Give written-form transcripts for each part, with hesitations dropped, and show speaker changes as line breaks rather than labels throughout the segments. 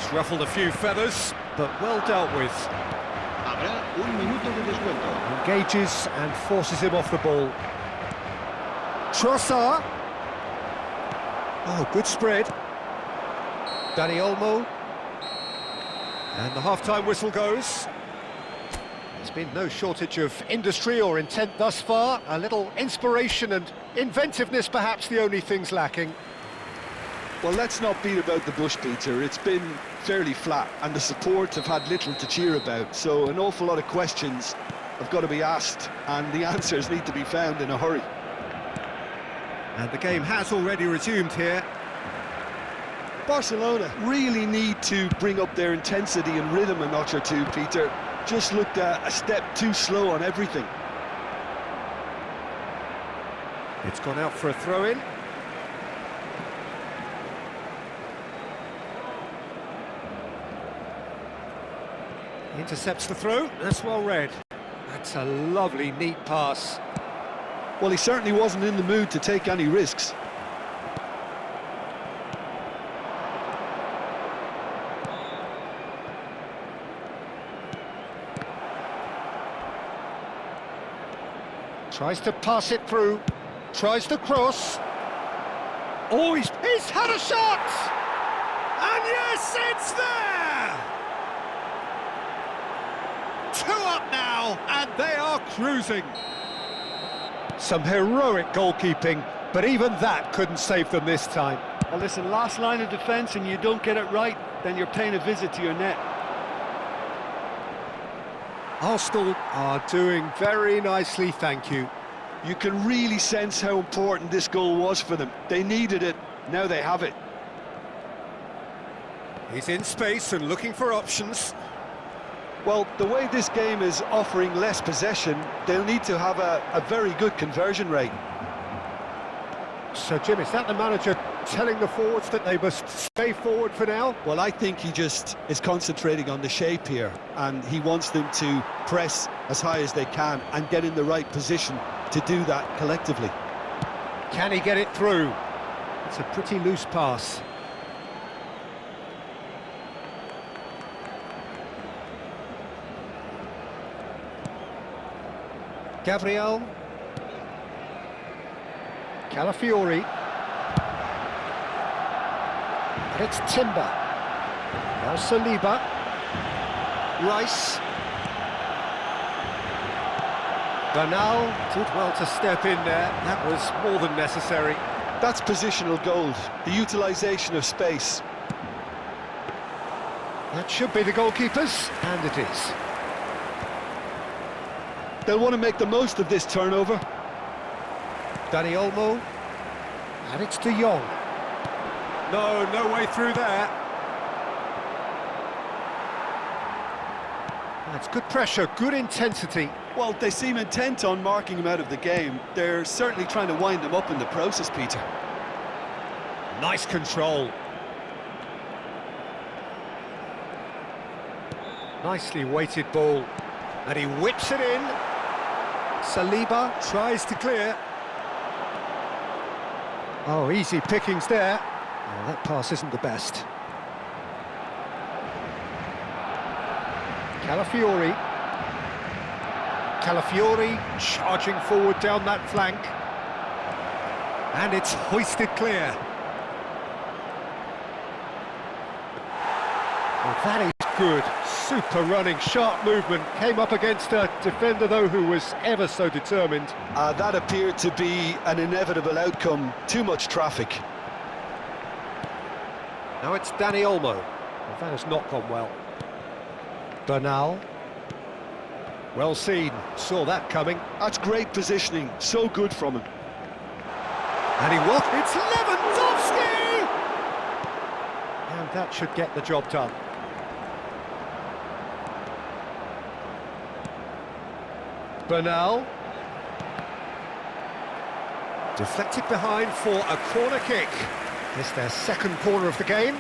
It's ruffled a few feathers, but well dealt with.
Habrá un minuto de descuento.
Engages and forces him off the ball. Trossard. Oh, good spread. Dani Olmo. And the half-time whistle goes. There's been no shortage of industry or intent thus far. A little inspiration and inventiveness, perhaps the only things lacking.
Well, let's not beat about the bush, Peter. It's been fairly flat, and the support have had little to cheer about. So an awful lot of questions have got to be asked, and the answers need to be found in a hurry.
And the game has already resumed here.
Barcelona really need to bring up their intensity and rhythm a notch or two, Peter. Just looked a step too slow on everything.
It's gone out for a throw-in. Intercepts the throw. That's well read. That's a lovely, neat pass.
Well, he certainly wasn't in the mood to take any risks.
Tries to pass it through, tries to cross. Oh, he's had a shot! And yes, it's there! 2 up now, and they are cruising. Some heroic goalkeeping, but even that couldn't save them this time.
Well, listen, last line of defence and you don't get it right, then you're paying a visit to your net.
Arsenal are doing very nicely, thank you.
You can really sense how important this goal was for them. They needed it, now they have it.
He's in space and looking for options.
Well, the way this game is offering less possession, they'll need to have a very good conversion rate.
So, Jim, is that the manager telling the forwards that they must stay forward for now?
Well, I think he just is concentrating on the shape here, and he wants them to press as high as they can and get in the right position to do that collectively.
Can he get it through? It's a pretty loose pass. Gabriel. Calafiori. And it's Timber. Now Saliba. Rice. Bernal did well to step in there. That was more than necessary.
That's positional gold, the utilisation of space.
That should be the goalkeepers, and it is.
They'll want to make the most of this turnover.
Dani Olmo. And it's De Jong. No way through there. That's good pressure, good intensity.
Well, they seem intent on marking him out of the game. They're certainly trying to wind him up in the process, Peter.
Nice control. Nicely weighted ball. And he whips it in. Saliba tries to clear. Oh, easy pickings there. Oh, that pass isn't the best. Calafiori. Calafiori charging forward down that flank. And it's hoisted clear. Well, that is good. Super running, sharp movement. Came up against a defender, though, who was ever so determined.
That appeared to be an inevitable outcome. Too much traffic.
Now it's Dani Olmo. Well, that has not gone well. Bernal. Well seen. Saw that coming.
That's great positioning. So good from him.
And he walked. It's Lewandowski! And that should get the job done. Bernal. Deflected behind for a corner kick. It's their second corner of the game.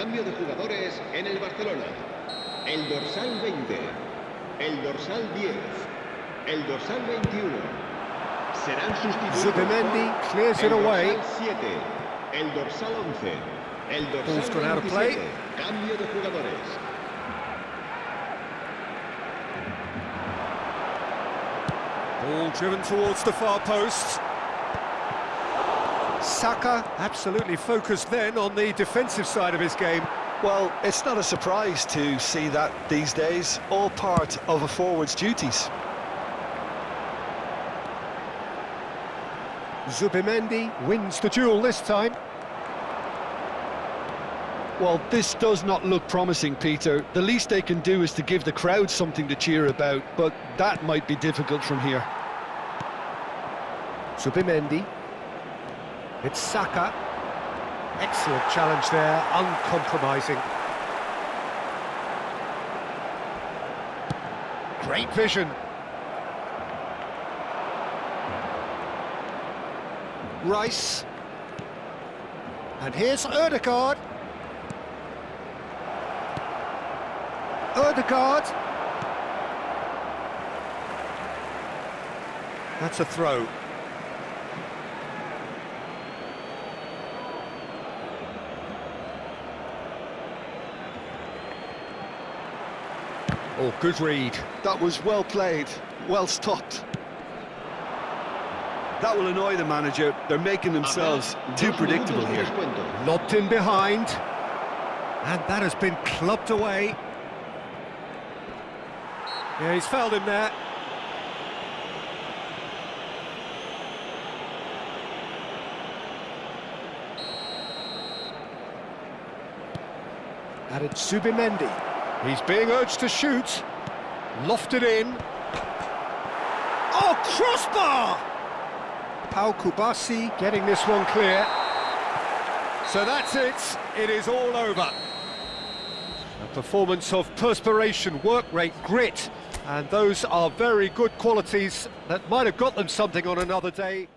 Cambio de jugadores en el Barcelona. El dorsal 20, el dorsal 10, el dorsal 21. Serán sustituidos
Zubimendi
por
clears
el
it away.
dorsal 7, el dorsal 11, el dorsal
Ball's gone out of
27.
play.
Cambio de jugadores.
Ball driven towards the far post. Saka absolutely focused then on the defensive side of his game.
Well, it's not a surprise to see that these days, all part of a forward's duties.
Zubimendi wins the duel this time.
Well, this does not look promising, Peter. The least they can do is to give the crowd something to cheer about, but that might be difficult from here.
Zubimendi. It's Saka. Excellent challenge there, uncompromising. Great vision. Rice. And here's Ødegaard. Ødegaard. That's a throw. Oh, good read.
That was well played, well stopped. That will annoy the manager. They're making themselves too predictable here.
Lobbed in behind. And that has been clubbed away. Yeah, he's fouled him there. And it's Zubimendi. He's being urged to shoot. Lofted in. Oh, crossbar! Pau Kubasi getting this one clear. So that's it. It is all over. A performance of perspiration, work rate, grit. And those are very good qualities that might have got them something on another day.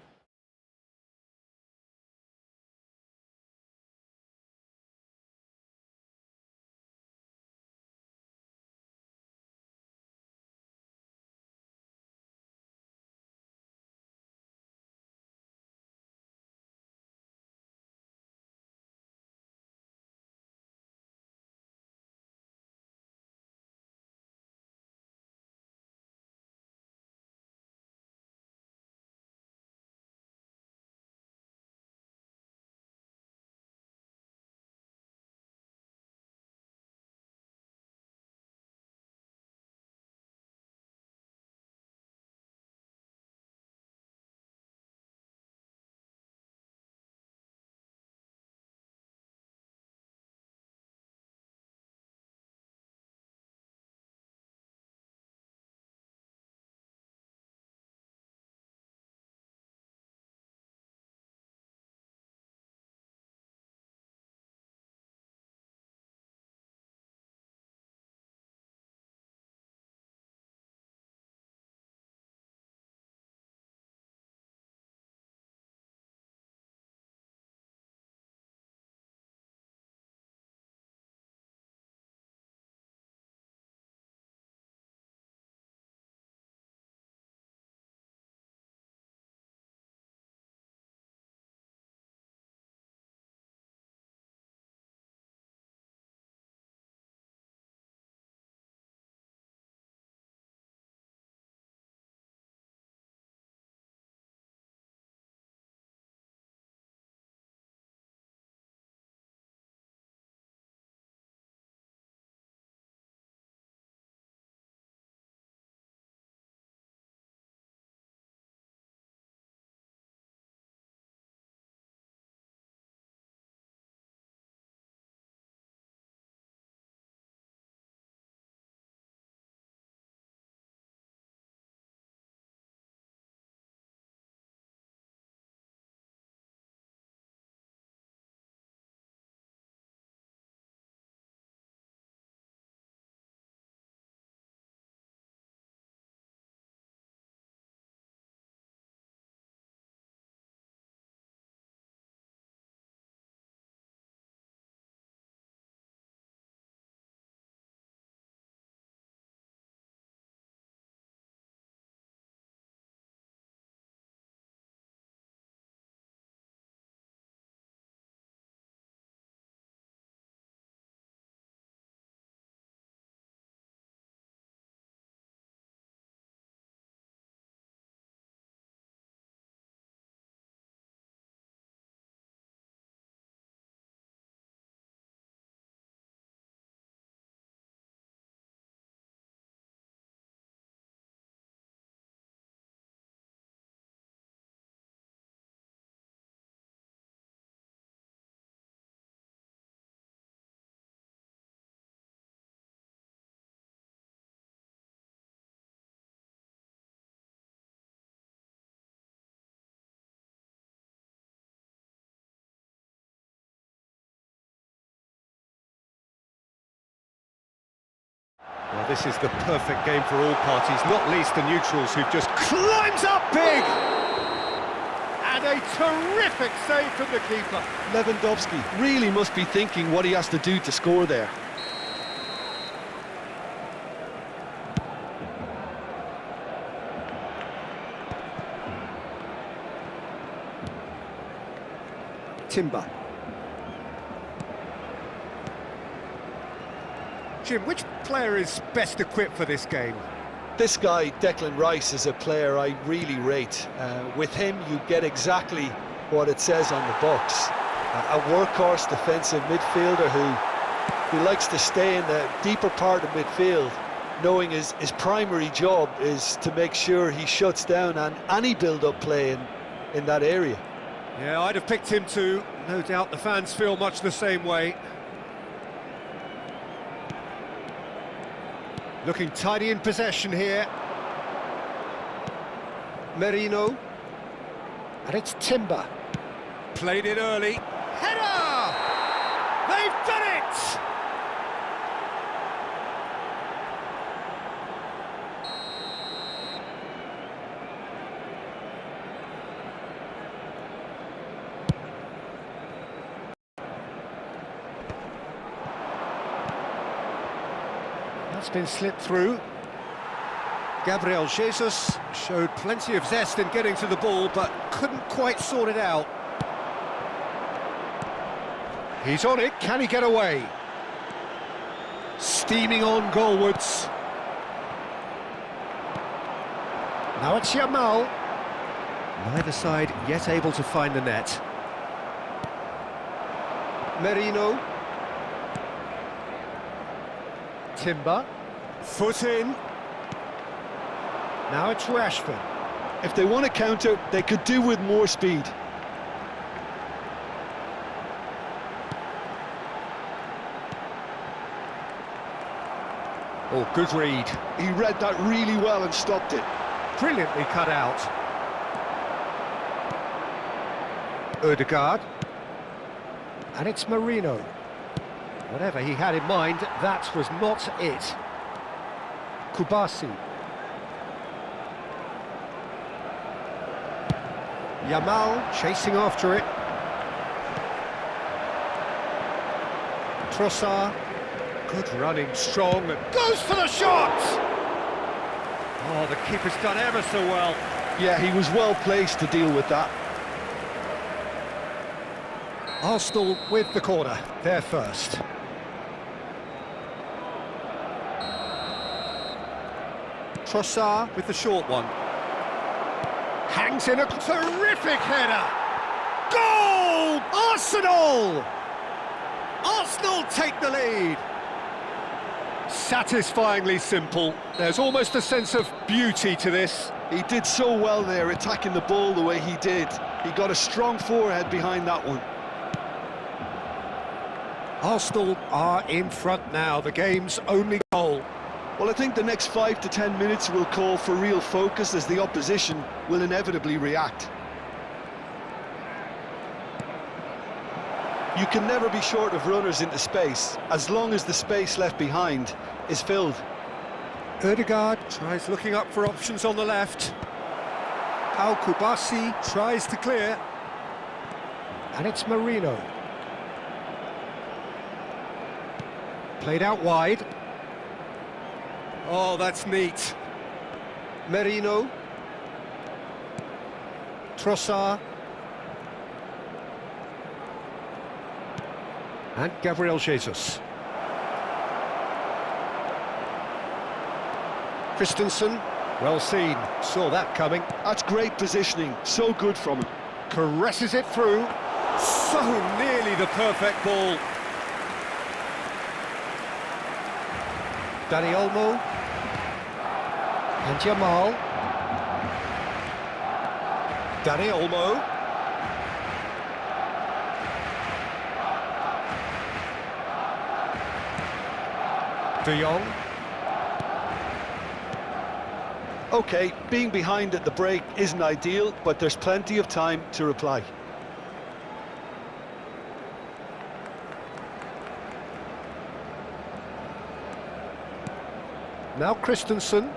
This is the perfect game for all parties, not least the neutrals who've just climbs up big! And a terrific save from the keeper.
Lewandowski really must be thinking what he has to do to score there.
Timber. Jim, which player is best equipped for this game?
This guy, Declan Rice, is a player I really rate. With him, you get exactly what it says on the box. A workhorse defensive midfielder who likes to stay in the deeper part of midfield, knowing his primary job is to make sure he shuts down any build-up play in that area.
Yeah, I'd have picked him too. No doubt the fans feel much the same way. Looking tidy in possession here. Merino. And it's Timber. Played it early. Header! They've done it! That's been slipped through. Gabriel Jesus showed plenty of zest in getting to the ball, but couldn't quite sort it out. He's on it, can he get away? Steaming on goalwards. Now it's Yamal. Neither side yet able to find the net. Merino. Timber. Foot in. Now it's Rashford.
If they want to counter, they could do with more speed.
Oh, good read.
He read that really well and stopped it.
Brilliantly cut out. Odegaard. And it's Merino. Whatever he had in mind, that was not it. Kubasi. Yamal chasing after it. Trossard. Good running, strong, and goes for the shot! Oh, the keeper's done ever so well.
Yeah, he was well placed to deal with that.
Arsenal with the corner, they're first. Trossard with the short one. Hangs in a terrific header! Goal! Arsenal! Arsenal take the lead! Satisfyingly simple. There's almost a sense of beauty to this.
He did so well there, attacking the ball the way he did. He got a strong forehead behind that one.
Arsenal are in front now, the game's only goal.
Well, I think the next 5 to 10 minutes will call for real focus as the opposition will inevitably react. You can never be short of runners into space, as long as the space left behind is filled.
Odegaard tries looking up for options on the left. Al Kubasi tries to clear. And it's Merino. Played out wide. Oh, that's neat. Merino. Trossard. And Gabriel Jesus. Christensen, well seen, saw that coming.
That's great positioning, so good from him.
Caresses it through. So nearly the perfect ball. Dani Olmo. And Yamal. Dani Olmo. De Jong.
Okay, being behind at the break isn't ideal, but there's plenty of time to reply.
Now Christensen.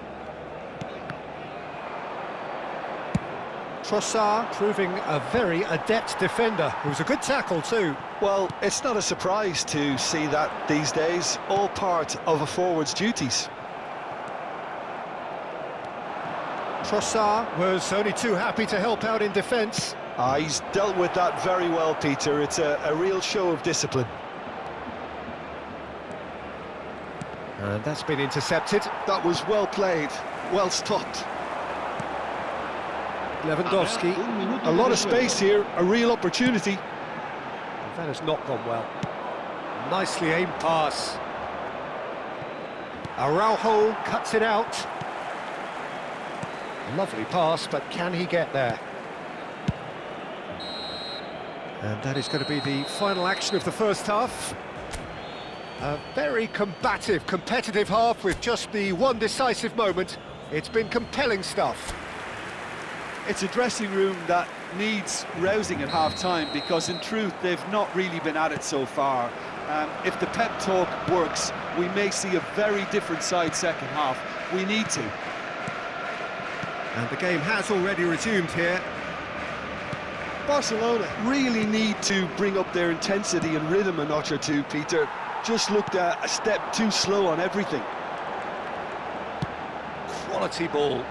Trossard proving a very adept defender. It was a good tackle too.
Well, it's not a surprise to see that these days, all part of a forward's duties.
Trossard was only too happy to help out in defence.
He's dealt with that very well, Peter. It's a real show of discipline.
And that's been intercepted.
That was well played, well stopped.
Lewandowski.
A lot of space here, a real opportunity.
That has not gone well. Nicely aimed pass. Araujo cuts it out. Lovely pass, but can he get there? And that is going to be the final action of the first half. A very combative, competitive half with just the one decisive moment. It's been compelling stuff.
It's a dressing room that needs rousing at half-time because, in truth, they've not really been at it so far. If the pep talk works, we may see a very different side second half. We need to.
And the game has already resumed here.
Barcelona really need to bring up their intensity and rhythm a notch or two, Peter. Just looked a step too slow on everything.
Quality ball.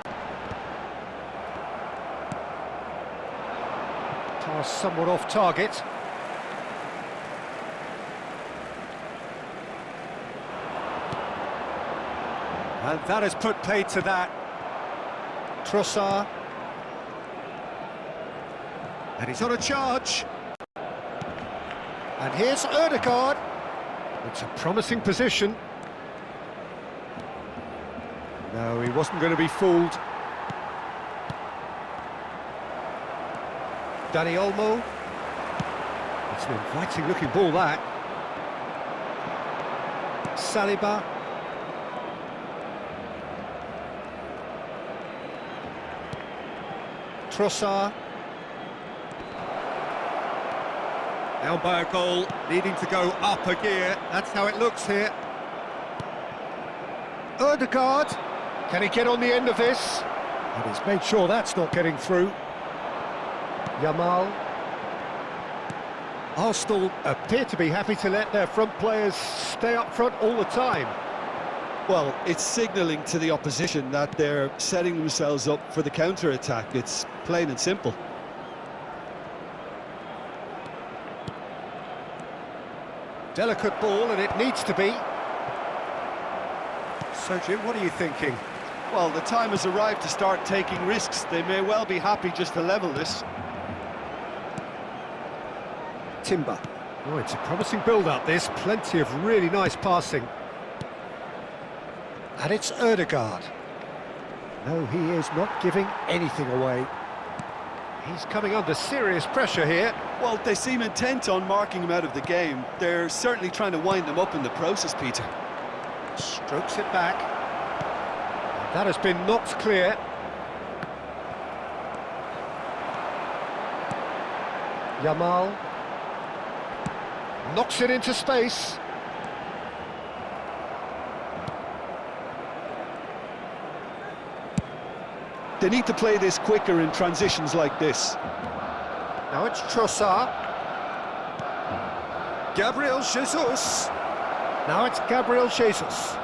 Pass somewhat off target. And that has put paid to that. Trossard. And he's on a charge. And here's Ødegaard. It's a promising position. No, he wasn't going to be fooled. Dani Olmo. It's an inviting looking ball, that. Saliba. Trossard. Down by a goal, needing to go up a gear. That's how it looks here. Ødegaard. Can he get on the end of this? And he's made sure that's not getting through. Yamal. Arsenal appear to be happy to let their front players stay up front all the time.
Well, it's signalling to the opposition that they're setting themselves up for the counter-attack. It's plain and simple.
Delicate ball, and it needs to be. So, Jim, what are you thinking?
Well, the time has arrived to start taking risks. They may well be happy just to level this.
Timber. Oh, it's a promising build-up, this. Plenty of really nice passing. And it's Ødegaard. No, he is not giving anything away. He's coming under serious pressure here.
Well, they seem intent on marking him out of the game. They're certainly trying to wind him up in the process, Peter.
Strokes it back. That has been knocked clear. Yamal. Knocks it into space.
They need to play this quicker in transitions like this.
Now it's Trossard. Gabriel Jesus. Now it's Gabriel Jesus.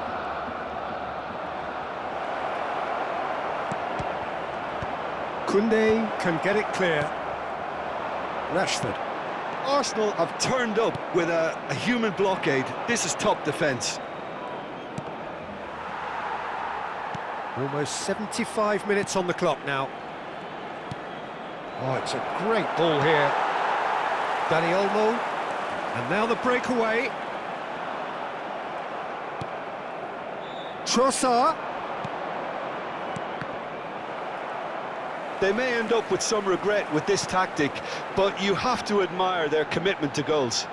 Koundé can get it clear. Rashford.
Arsenal have turned up with a human blockade. This is top defence.
Almost 75 minutes on the clock now. Oh, it's a great ball here. Dani Olmo. And now the breakaway. Trossard.
They may end up with some regret with this tactic, but you have to admire their commitment to goals.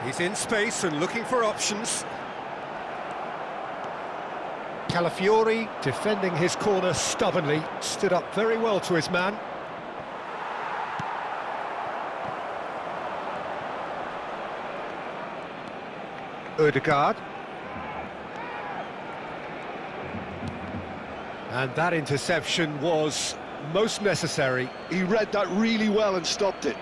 He's in space and looking for options. Calafiori defending his corner stubbornly, stood up very well to his man. Ødegaard. And that interception was most necessary.
He read that really well and stopped it.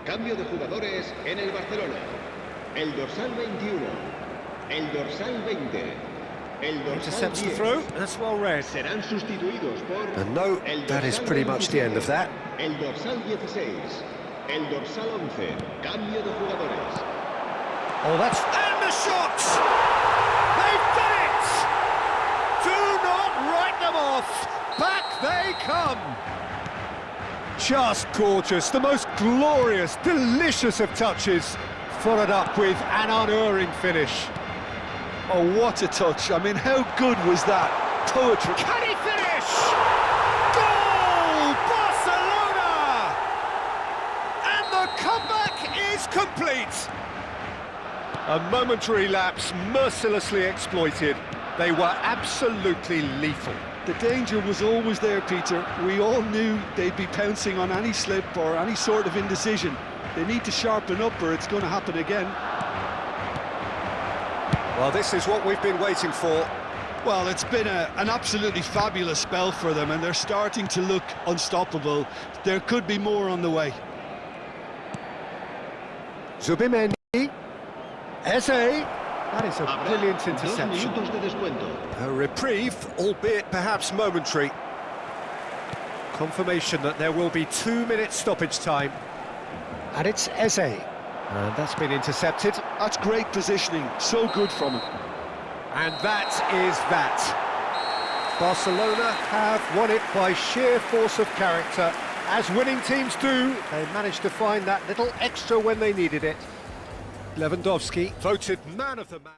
Cambio de jugadores en el Barcelona. El dorsal 21, el dorsal 20, el dorsal
Intercepts the
10.
throw, that's well read.
Serán sustituidos por
And no,
el
that is
dorsal
pretty much the end of
27,
that.
El dorsal 16, el dorsal 11. Cambio de jugadores.
Oh, that's... And the shots! They've done it! Do not write them off! Back they come! Just gorgeous, the most glorious, delicious of touches, followed up with an unerring finish.
Oh, what a touch. I mean, how good was that? Poetry.
Can he finish? Goal! Barcelona! And the comeback is complete. A momentary lapse mercilessly exploited. They were absolutely lethal.
The danger was always there, Peter. We all knew they'd be pouncing on any slip or any sort of indecision. They need to sharpen up or it's going to happen again.
Well, this is what we've been waiting for.
Well, it's been an absolutely fabulous spell for them and they're starting to look unstoppable. There could be more on the way.
Zubimendi. Eze. That is a brilliant
2
interception.
minutos de descuento.
A reprieve, albeit perhaps momentary. Confirmation that there will be 2 minutes stoppage time. And it's Eze. And that's been intercepted.
That's great positioning. So good from him.
And that is that. Barcelona have won it by sheer force of character. As winning teams do, they managed to find that little extra when they needed it. Lewandowski voted man of the match.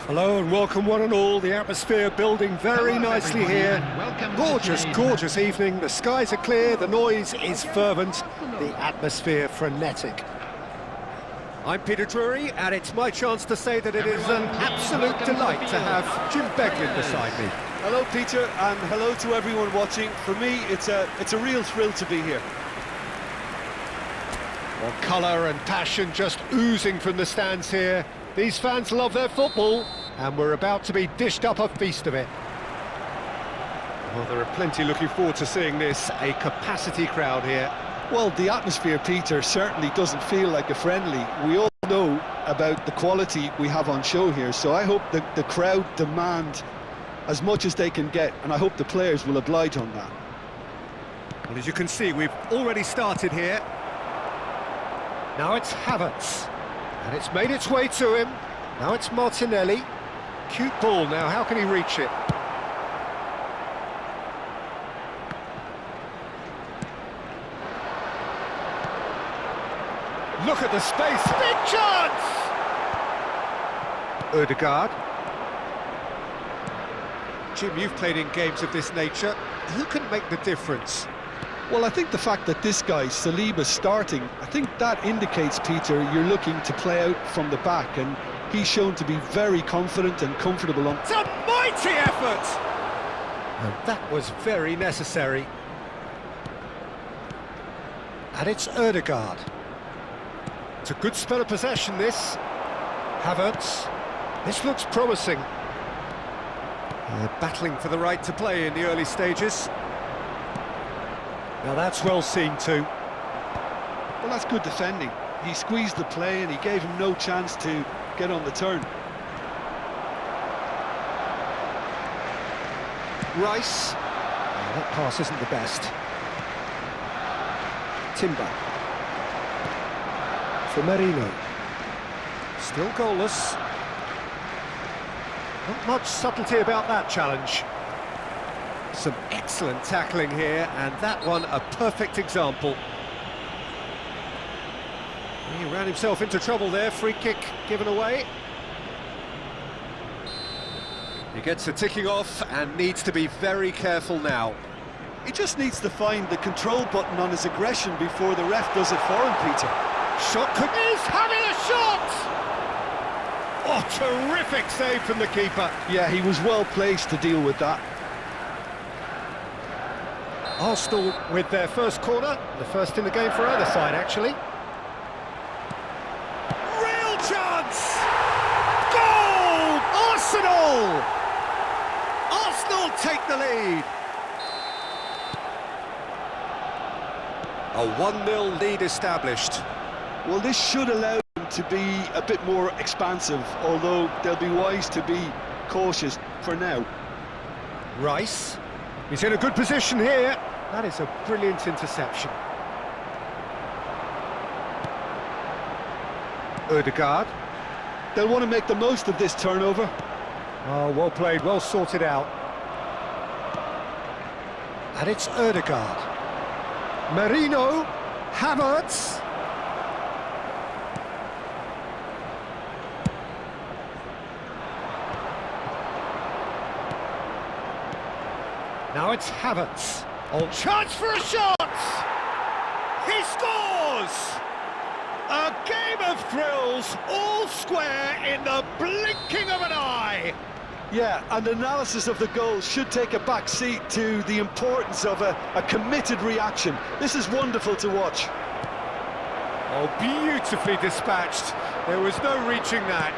Hello and welcome one and all. The atmosphere building very nicely here. Gorgeous evening. The skies are clear, the noise is fervent, the atmosphere frenetic. I'm Peter Drury, and it's my chance to say that it is an absolute delight to have Jim Beglin beside me.
Hello, Peter, and hello to everyone watching. For me, it's a real thrill to be here.
Well, colour and passion just oozing from the stands here. These fans love their football, and we're about to be dished up a feast of it. Well, there are plenty looking forward to seeing this, a capacity crowd here.
Well, the atmosphere, Peter, certainly doesn't feel like a friendly. We all know about the quality we have on show here, so I hope that the crowd demand as much as they can get, and I hope the players will oblige on that.
Well, as you can see, we've already started here. Now it's Havertz, and it's made its way to him. Now it's Martinelli. Cute ball now, how can he reach it? Look at the space, big chance! Ødegaard. Jim, you've played in games of this nature. Who can make the difference?
Well, I think the fact that this guy, Saliba's starting, I think that indicates, Peter, you're looking to play out from the back, and he's shown to be very confident and comfortable on...
It's a mighty effort! And that was very necessary. And it's Ødegaard. It's a good spell of possession, this. Havertz. This looks promising. Battling for the right to play in the early stages. Now that's well seen too.
Well, that's good defending. He squeezed the play and he gave him no chance to get on the turn.
Rice. Oh, that pass isn't the best. Timber. For Merino. Still goalless. Not much subtlety about that challenge. Some excellent tackling here, and that one a perfect example. He ran himself into trouble there, free kick given away. He gets a ticking off and needs to be very careful now.
He just needs to find the control button on his aggression before the ref does it for him, Peter.
Shot could... He's having a shot! Oh, terrific save from the keeper.
Yeah, he was well placed to deal with that.
Arsenal with their first corner, the first in the game for either side, actually. Real chance! Goal! Arsenal! Arsenal take the lead. A 1-0 lead established.
Well, this should allow them to be a bit more expansive, although they'll be wise to be cautious for now.
Rice, he's in a good position here. That is a brilliant interception. Ødegaard.
They'll want to make the most of this turnover.
Oh, well played, well sorted out. And it's Ødegaard. Merino, Havertz. Now it's Havertz. Oh, chance for a shot! He scores! A game of thrills, all square in the blinking of an eye.
Yeah, and analysis of the goal should take a back seat to the importance of a committed reaction. This is wonderful to watch.
Oh, beautifully dispatched. There was no reaching that.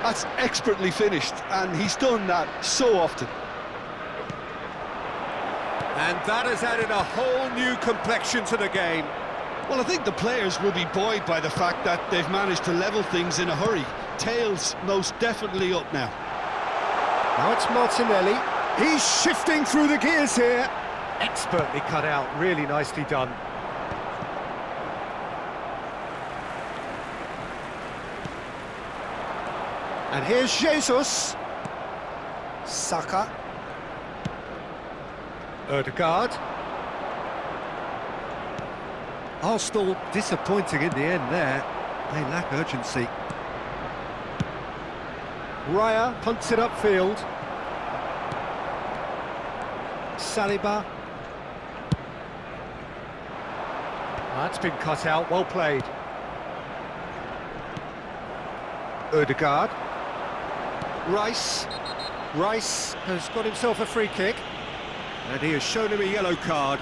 That's expertly finished, and he's done that so often.
And that has added a whole new complexion to the game.
Well, I think the players will be buoyed by the fact that they've managed to level things in a hurry. Tails most definitely up now.
Now it's Martinelli. He's shifting through the gears here. Expertly cut out, really nicely done. And here's Jesus. Saka. Ødegaard. Arsenal disappointing in the end there. They lack urgency. Raya punts it upfield. Saliba. That's been cut out, well played. Ødegaard. Rice. Rice has got himself a free kick. And he has shown him a yellow card.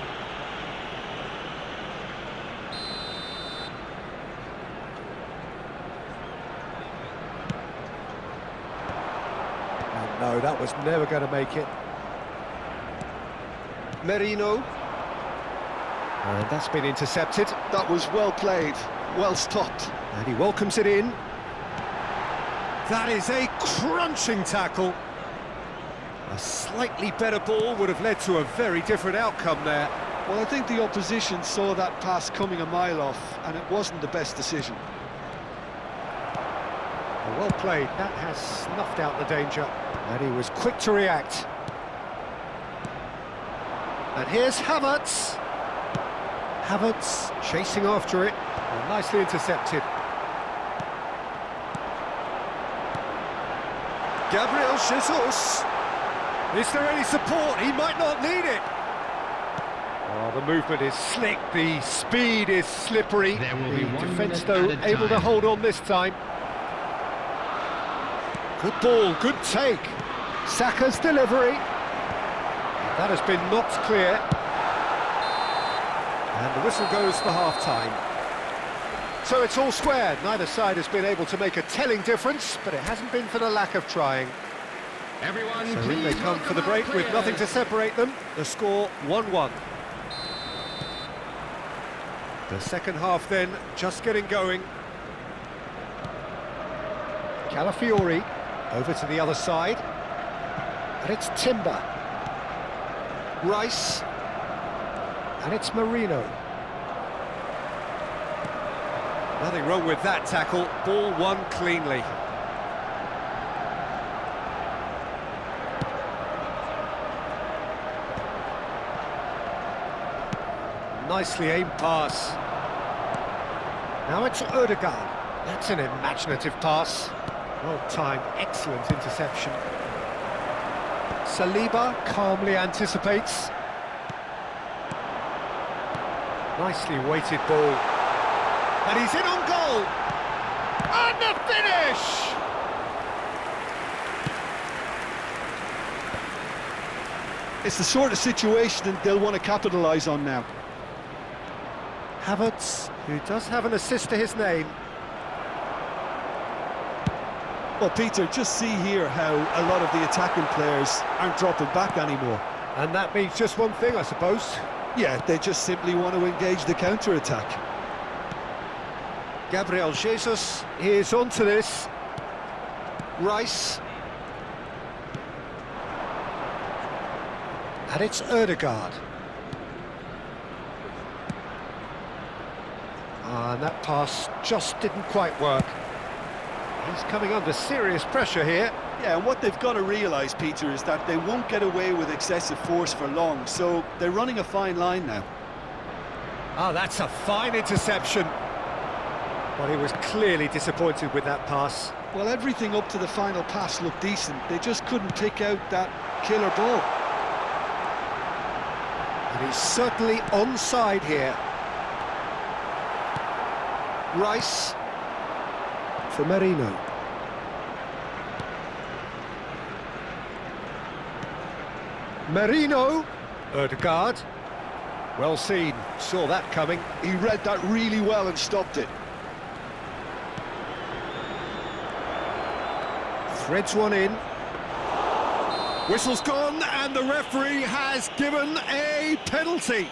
And no, that was never going to make it. Merino. And that's been intercepted.
That was well played, well stopped.
And he welcomes it in. That is a crunching tackle. A slightly better ball would have led to a very different outcome there.
Well, I think the opposition saw that pass coming a mile off, and it wasn't the best decision.
Well played, that has snuffed out the danger. And he was quick to react. And here's Havertz. Havertz chasing after it, and nicely intercepted. Gabriel Jesus. Is there any support? He might not need it. Oh, the movement is slick, the speed is slippery.
There will be
the
1
defence,
minute
though,
at a
able to
time.
hold on this time. Good ball, good take. Saka's delivery. That has been knocked clear. And the whistle goes for half-time. So it's all square. Neither side has been able to make a telling difference, but it hasn't been for the lack of trying.
Everyone,
So in
please
they come for the break with nothing to separate them. The score 1-1. The second half then just getting going. Calafiori over to the other side. And it's Timber. Rice. And it's Merino. Nothing wrong with that tackle. Ball won cleanly. nicely aimed pass. Now it's Ødegaard. That's an imaginative pass. Well timed, excellent interception. Saliba calmly anticipates. Nicely weighted ball. And he's in on goal! And the finish!
It's the sort of situation that they'll want to capitalise on now.
Havertz, who does have an assist to his name.
Well, Peter, just see here how a lot of the attacking players aren't dropping back anymore.
And that means just one thing, I suppose.
Yeah, they just simply want to engage the counter-attack.
Gabriel Jesus is onto this. Rice. And it's Ødegaard. And that pass just didn't quite work. He's coming under serious pressure here.
Yeah, and what they've got to realise, Peter, is that they won't get away with excessive force for long, so they're running a fine line now.
Oh, that's a fine interception. Well, he was clearly disappointed with that pass.
Well, everything up to the final pass looked decent. They just couldn't pick out that killer ball.
And he's certainly onside here. Rice for Merino. Merino. Ødegaard. Well seen, saw that coming.
He read that really well and stopped it.
Threads one in. Whistle's gone and the referee has given a penalty.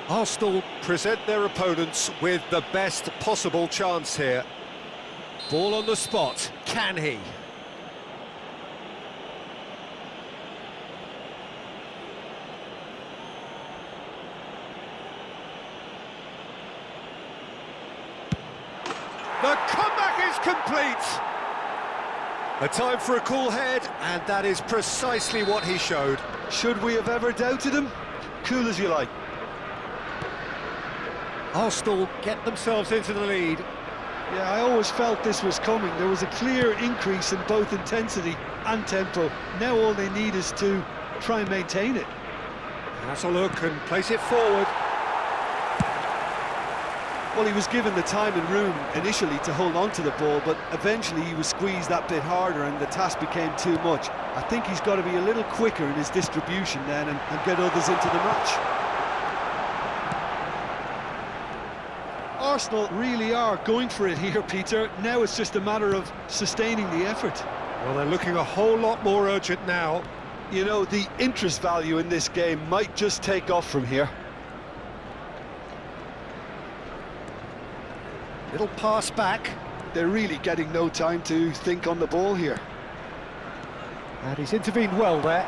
Arsenal present their opponents with the best possible chance here. Ball on the spot, can he? The comeback is complete! A time for a cool head, and that is precisely what he showed.
Should we have ever doubted him? Cool as you like.
Arsenal get themselves into the lead.
Yeah, I always felt this was coming. There was a clear increase in both intensity and tempo. Now all they need is to try and maintain it.
Has a look and place it forward.
Well, he was given the time and room initially to hold on to the ball, but eventually he was squeezed that bit harder and the task became too much. I think he's got to be a little quicker in his distribution then and get others into the match. Arsenal really are going for it here, Peter. Now it's just a matter of sustaining the effort.
Well, they're looking a whole lot more urgent now.
You know, the interest value in this game might just take off from here.
Little pass back.
They're really getting no time to think on the ball here.
And he's intervened well there.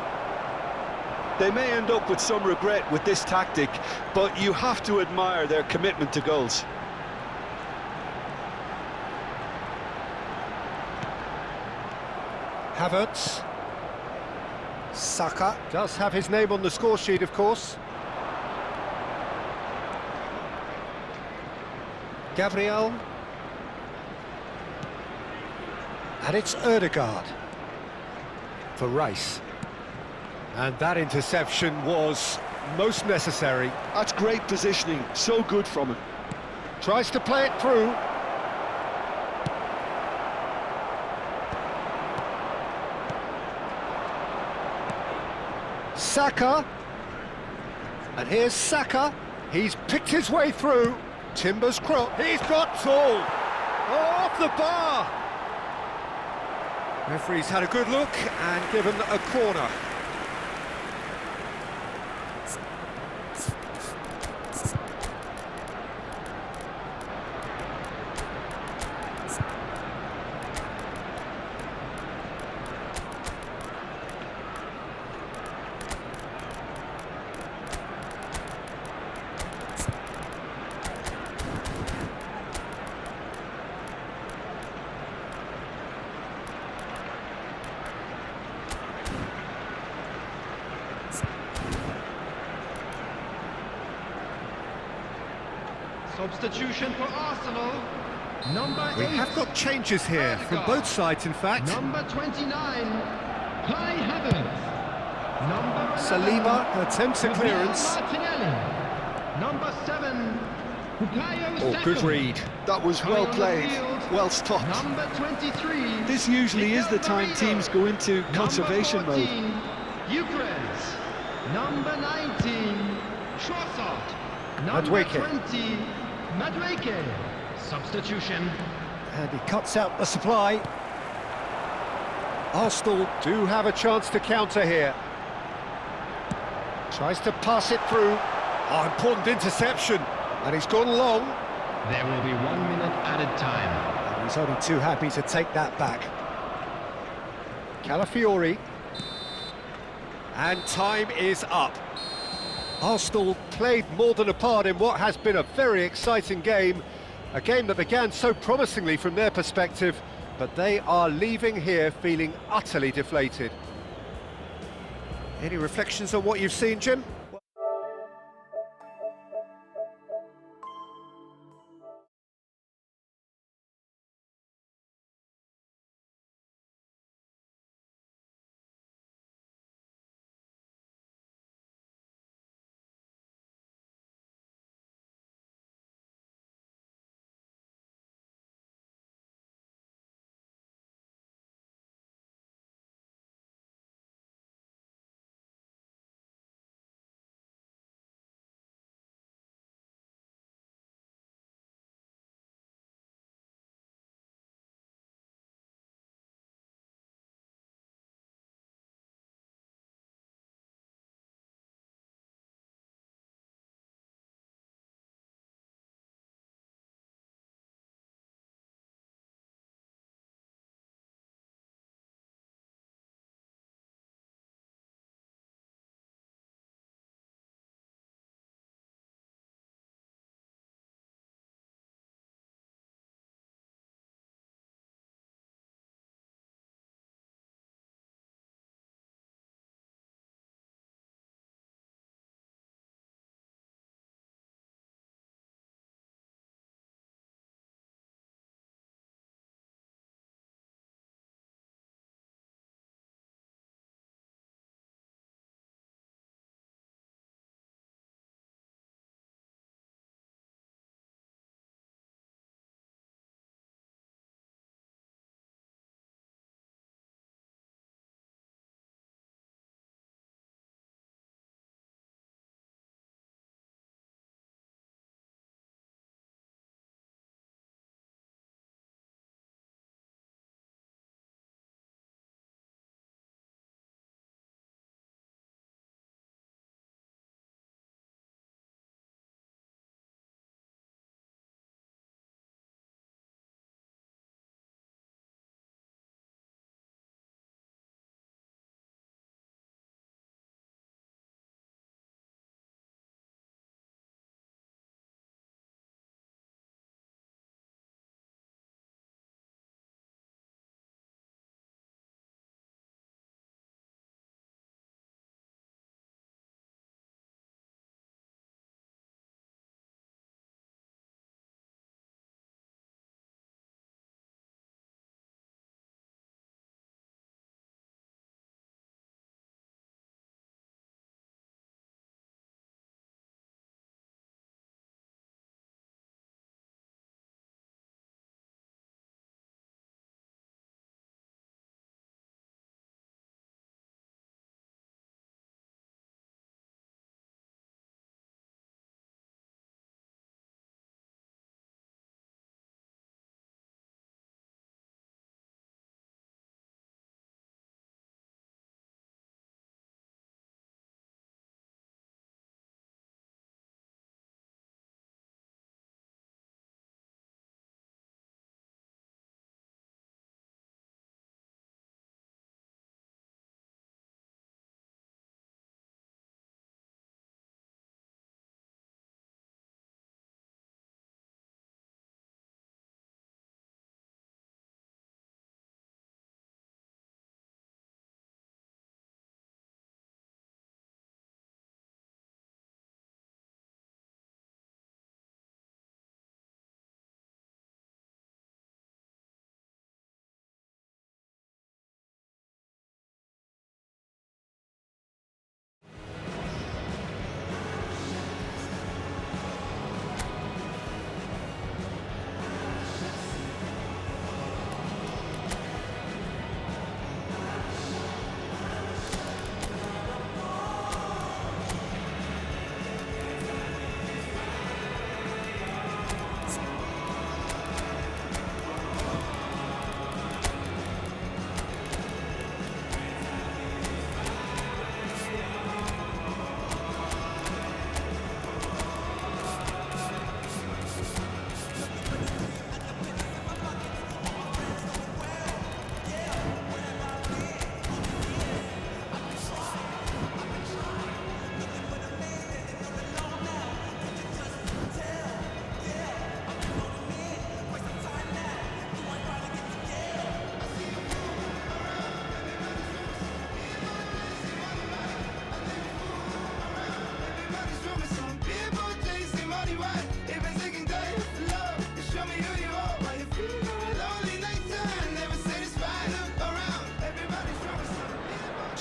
They may end up with some regret with this tactic, but you have to admire their commitment to goals.
Havertz. Saka does have his name on the score sheet, of course. Gabriel. And it's Ødegaard for Rice. And that interception was most necessary.
That's great positioning, so good from him.
Tries to play it through. Saka. And here's Saka. He's picked his way through. Timber's cross. He's got tall. Oh, off the bar. Referee's had a good look and given a corner.
Substitution for Arsenal. Number 8.
We have got changes here from both sides, in fact.
Number 29, Kai Havertz. Number 11,
Saliba attempts a clearance.
Martinelli. Number 7, Bukayo
Oh, good
Saka.
read.
That was well played, well stopped.
Number 23.
This usually is the time teams go into conservation
Number 14,
mode.
Ukres. Number 19, Trossard. Number
Madueke.
20, Madueke. Substitution.
And he cuts out the supply. Arsenal do have a chance to counter here. Tries to pass it through. Oh, important interception. And he's gone long.
There will be 1 minute added time.
And he's only too happy to take that back. Calafiori. And time is up. Arsenal played more than a part in what has been a very exciting game. A game that began so promisingly from their perspective, but they are leaving here feeling utterly deflated. Any reflections on what you've seen, Jim?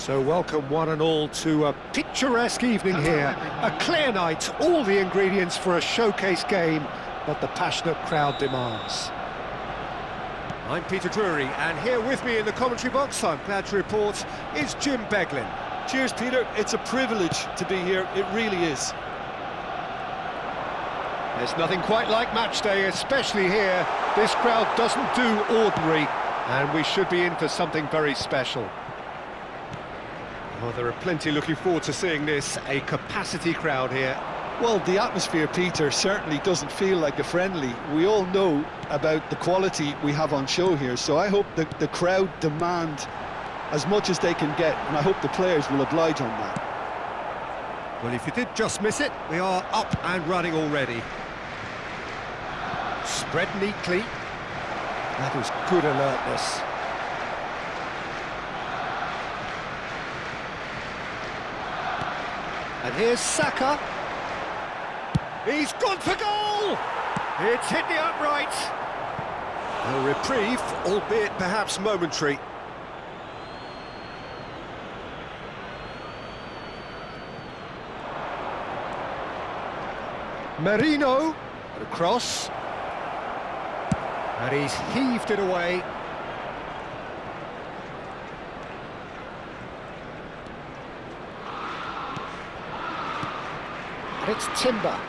So welcome one and all to a picturesque evening here. A clear night, all the ingredients for a showcase game that the passionate crowd demands. I'm Peter Drury, and here with me in the commentary box, I'm glad to report, is Jim Beglin.
Cheers, Peter. It's a privilege to be here. It really is.
There's nothing quite like match day, especially here. This crowd doesn't do ordinary, and we should be in for something very special. Well, there are plenty looking forward to seeing this, a capacity crowd here.
Well, the atmosphere, Peter, certainly doesn't feel like a friendly. We all know about the quality we have on show here, so I hope that the crowd demand as much as they can get, and I hope the players will oblige on that.
Well, if you did just miss it, we are up and running already. Spread neatly. That was good alertness. And here's Saka. He's gone for goal! It's hit the upright. A reprieve, albeit perhaps momentary. Merino, across. And he's heaved it away. And it's Timber.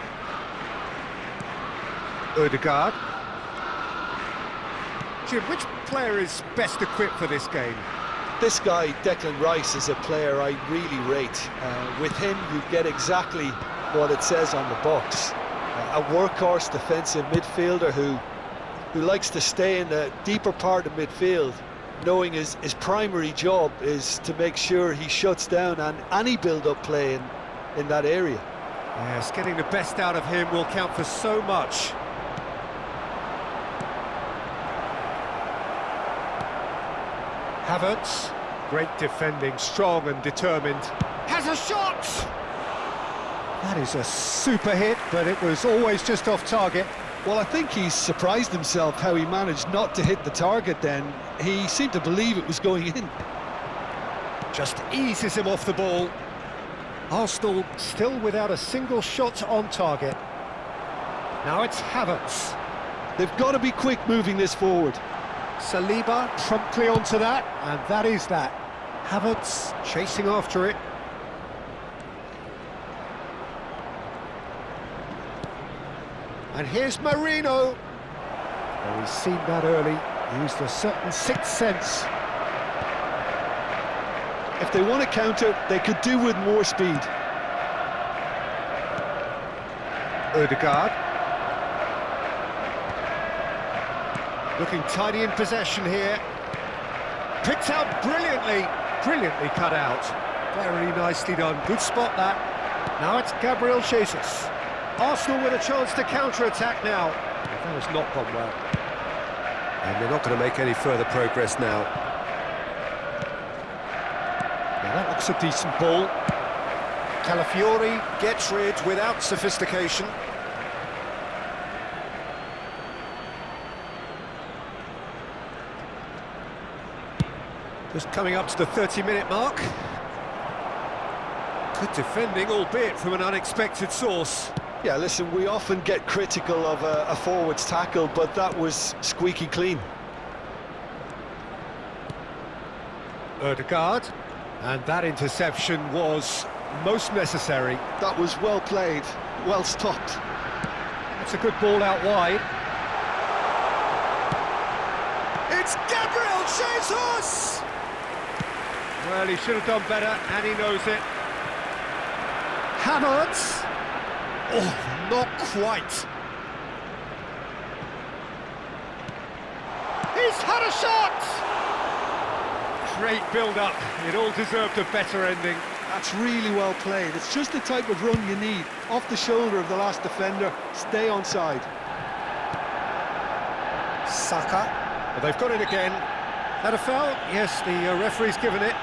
Odegaard. Jim, which player is best equipped for this game?
This guy, Declan Rice, is a player I really rate. With him, you get exactly what it says on the box. A workhorse defensive midfielder who likes to stay in the deeper part of midfield, knowing his primary job is to make sure he shuts down any build-up play in that area.
Yes, getting the best out of him will count for so much. Havertz, great defending, strong and determined. Has a shot! That is a super hit, but it was always just off target.
Well, I think he's surprised himself how he managed not to hit the target then. He seemed to believe it was going in.
Just eases him off the ball. Arsenal still without a single shot on target. Now it's Havertz.
They've got to be quick moving this forward.
Saliba promptly onto that, and that is that. Havertz chasing after it. And here's Marino. Well, he's seen that early, used a certain sixth sense.
If they want to counter, they could do with more speed.
Odegaard. Looking tidy in possession here. Picked out brilliantly. Brilliantly cut out. Very nicely done. Good spot that. Now it's Gabriel Jesus. Arsenal with a chance to counter-attack now. That has not gone well. And they're not going to make any further progress now. Now that looks a decent ball. Calafiori gets rid without sophistication. Just coming up to the 30-minute mark. Good defending, albeit from an unexpected source.
Yeah, listen, we often get critical of a forward's tackle, but that was squeaky clean.
Odegaard, and that interception was most necessary.
That was well played, well stopped.
It's a good ball out wide. It's Gabriel Jesus! Well, he should have done better, and he knows it. Havertz. Oh, not quite. He's had a shot! Great build-up. It all deserved a better ending.
That's really well played. It's just the type of run you need. Off the shoulder of the last defender, stay onside.
Saka. Well, they've got it again. Had a foul? Yes, the referee's given it.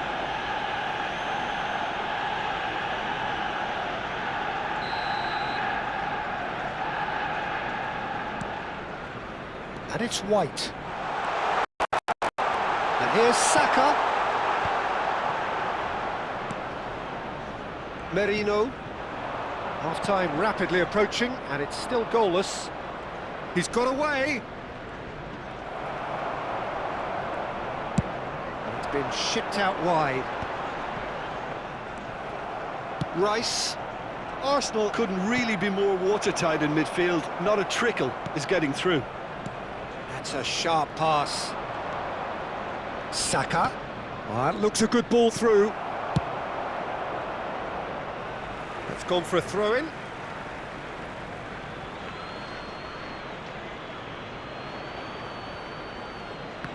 And it's White. And here's Saka. Merino. Half-time rapidly approaching, and it's still goalless. He's got away. And it's been shipped out wide.
Rice. Arsenal couldn't really be more watertight in midfield. Not a trickle is getting through.
That's a sharp pass. Saka. Oh, that looks a good ball through. It's gone for a throw-in.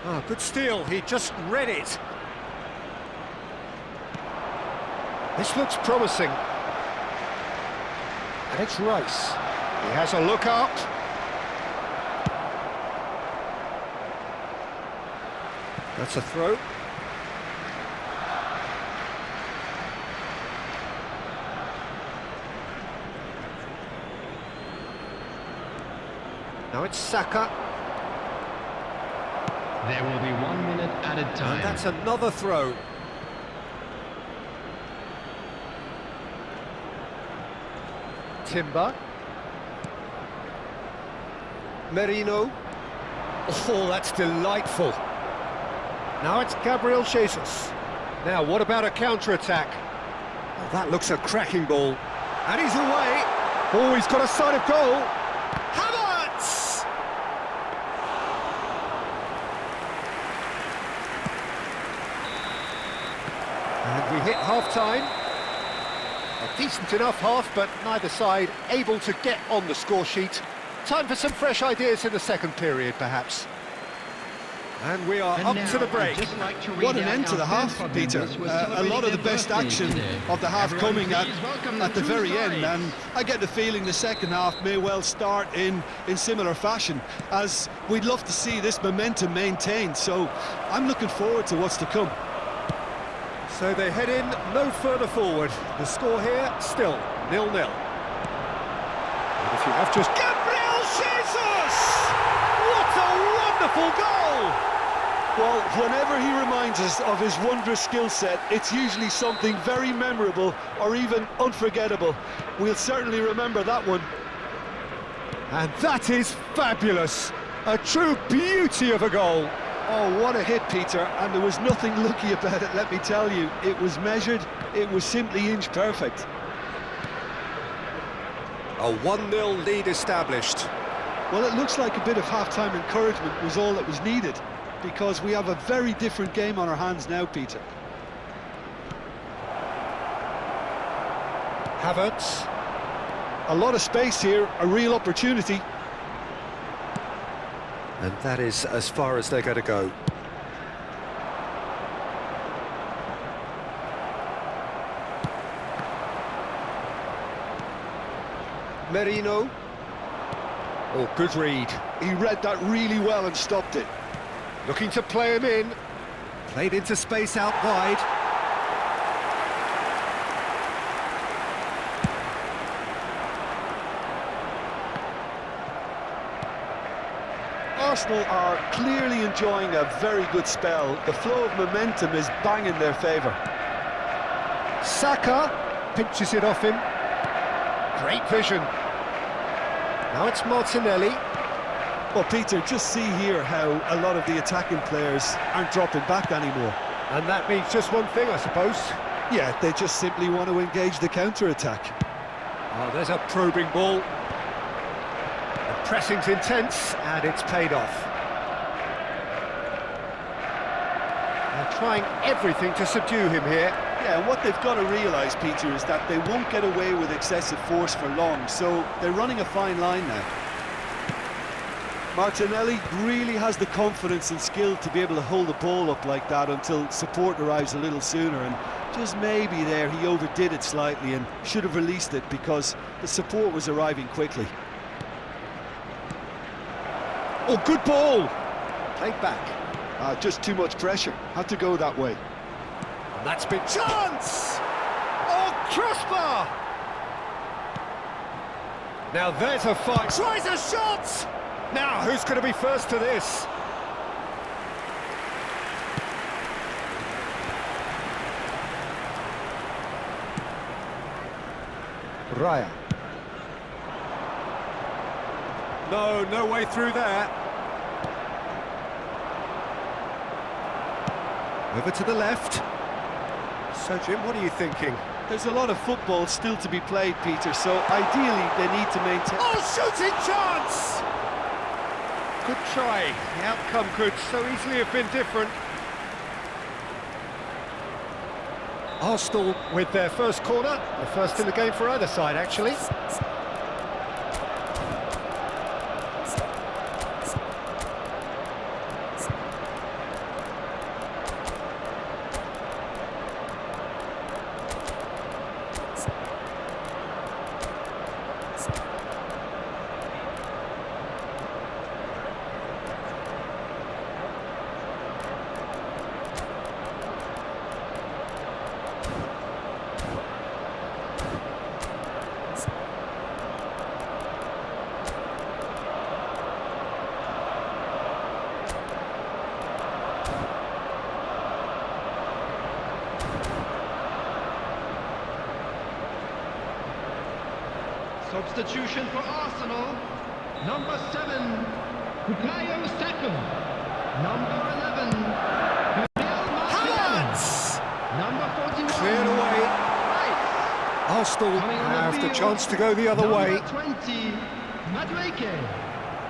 Oh, good steal. He just read it. This looks promising. And it's Rice. He has a look up. That's a throw. Now it's Saka.
There will be 1 minute added time.
And that's another throw. Timber. Merino. Oh, that's delightful. Now it's Gabriel Jesus. Now, what about a counter-attack? Oh, that looks a cracking ball. And he's away. Oh, he's got a sight of goal. Havertz! And we hit half-time. A decent enough half, but neither side able to get on the score sheet. Time for some fresh ideas in the second period, perhaps. And we are up to the break.
What an end to the half, Peter. A lot of the best action of the half coming at the very end, and I get the feeling the second half may well start in similar fashion, as we'd love to see this momentum maintained, so I'm looking forward to what's to come.
So they head in no further forward. The score here, still 0-0. And if you have just... Gabriel Jesus! What a wonderful goal!
Well, whenever he reminds us of his wondrous skill set, it's usually something very memorable or even unforgettable. We'll certainly remember that one.
And that is fabulous. A true beauty of a goal.
Oh, what a hit, Peter, and there was nothing lucky about it, let me tell you. It was measured, it was simply inch perfect.
A 1-0 lead established.
Well, it looks like a bit of half-time encouragement was all that was needed, because we have a very different game on our hands now, Peter.
Havertz.
A lot of space here, a real opportunity.
And that is as far as they're going to go. Merino. Oh, good read.
He read that really well and stopped it.
Looking to play him in. Played into space out wide.
Arsenal are clearly enjoying a very good spell. The flow of momentum is bang in their favour.
Saka pinches it off him. Great vision. Now it's Martinelli.
Well, Peter, just see here how a lot of the attacking players aren't dropping back anymore.
And that means just one thing, I suppose.
Yeah, they just simply want to engage the counter-attack.
Oh, there's a probing ball. The pressing's intense, and it's paid off. They're trying everything to subdue him here.
Yeah, what they've got to realise, Peter, is that they won't get away with excessive force for long, so they're running a fine line now. Martinelli really has the confidence and skill to be able to hold the ball up like that until support arrives a little sooner, and just maybe there he overdid it slightly and should have released it because the support was arriving quickly.
Oh, good ball! Played back.
Just too much pressure, had to go that way.
And that's been chance! Oh, crossbar! Now there's a fight. Tries a shot! Now, who's going to be first to this? Raya. No way through there. Over to the left. So, Jim, what are you thinking?
There's a lot of football still to be played, Peter, so ideally they need to maintain...
Oh, shooting chance! Good try. The outcome could so easily have been different. Arsenal with their first corner. The first in the game for either side, actually.
Substitution for Arsenal. Number 7, Bukayo Saka. Number 11,
Havertz!
Number 41.
Cleared away.
Right.
Arsenal
Coming on the
have the
field.
chance to go the other way.
Number 20, Madueke.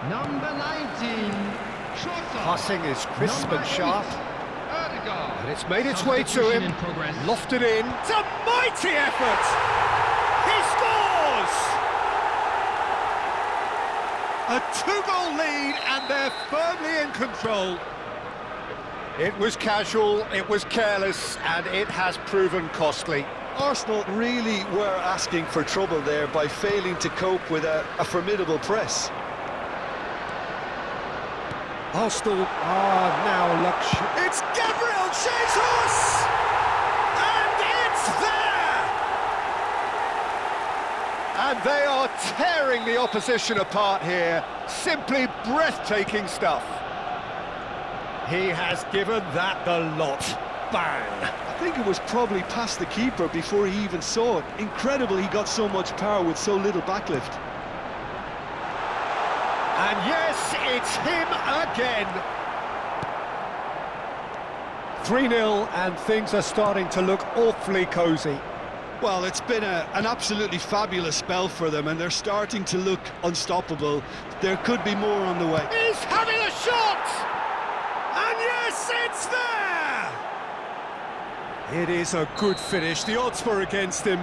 Number 19, Shota.
Passing is crisp
Number
and sharp.
8, Odegaard.
And it's made its way to him.
Substitution in progress.
Lofted in. It's a mighty effort! He scores! A two-goal lead, and they're firmly in control. It was casual, it was careless, and it has proven costly.
Arsenal really were asking for trouble there by failing to cope with a formidable press.
Arsenal are now luxury. It's Gabriel Jesus! And it's there! And they are tearing the opposition apart here. Simply breathtaking stuff. He has given that the lot. Bang!
I think it was probably past the keeper before he even saw it. Incredible he got so much power with so little backlift.
And yes, it's him again. 3-0, and things are starting to look awfully cosy.
Well, it's been an absolutely fabulous spell for them, and they're starting to look unstoppable. There could be more on the way.
He's having a shot! And yes, it's there! It is a good finish. The odds were against him.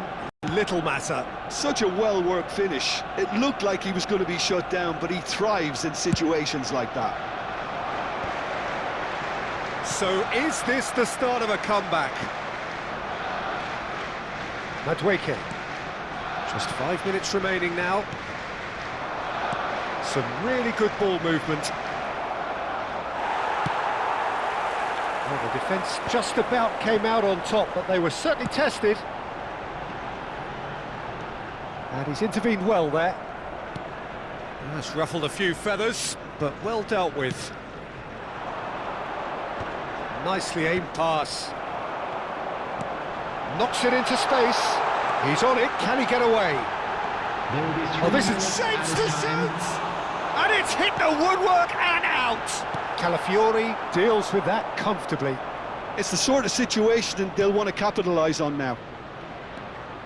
Little matter.
Such a well-worked finish. It looked like he was going to be shut down, but he thrives in situations like that.
So is this the start of a comeback? Madueke. Just 5 minutes remaining now. Some really good ball movement. Well, the defence just about came out on top, but they were certainly tested. And he's intervened well there. That's ruffled a few feathers, but well dealt with. Nicely aimed pass. Knocks it into space. He's on it. Can he get away? Oh, this is shapes to shoot! And it's hit the woodwork and out! Calafiori deals with that comfortably.
It's the sort of situation they'll want to capitalise on now.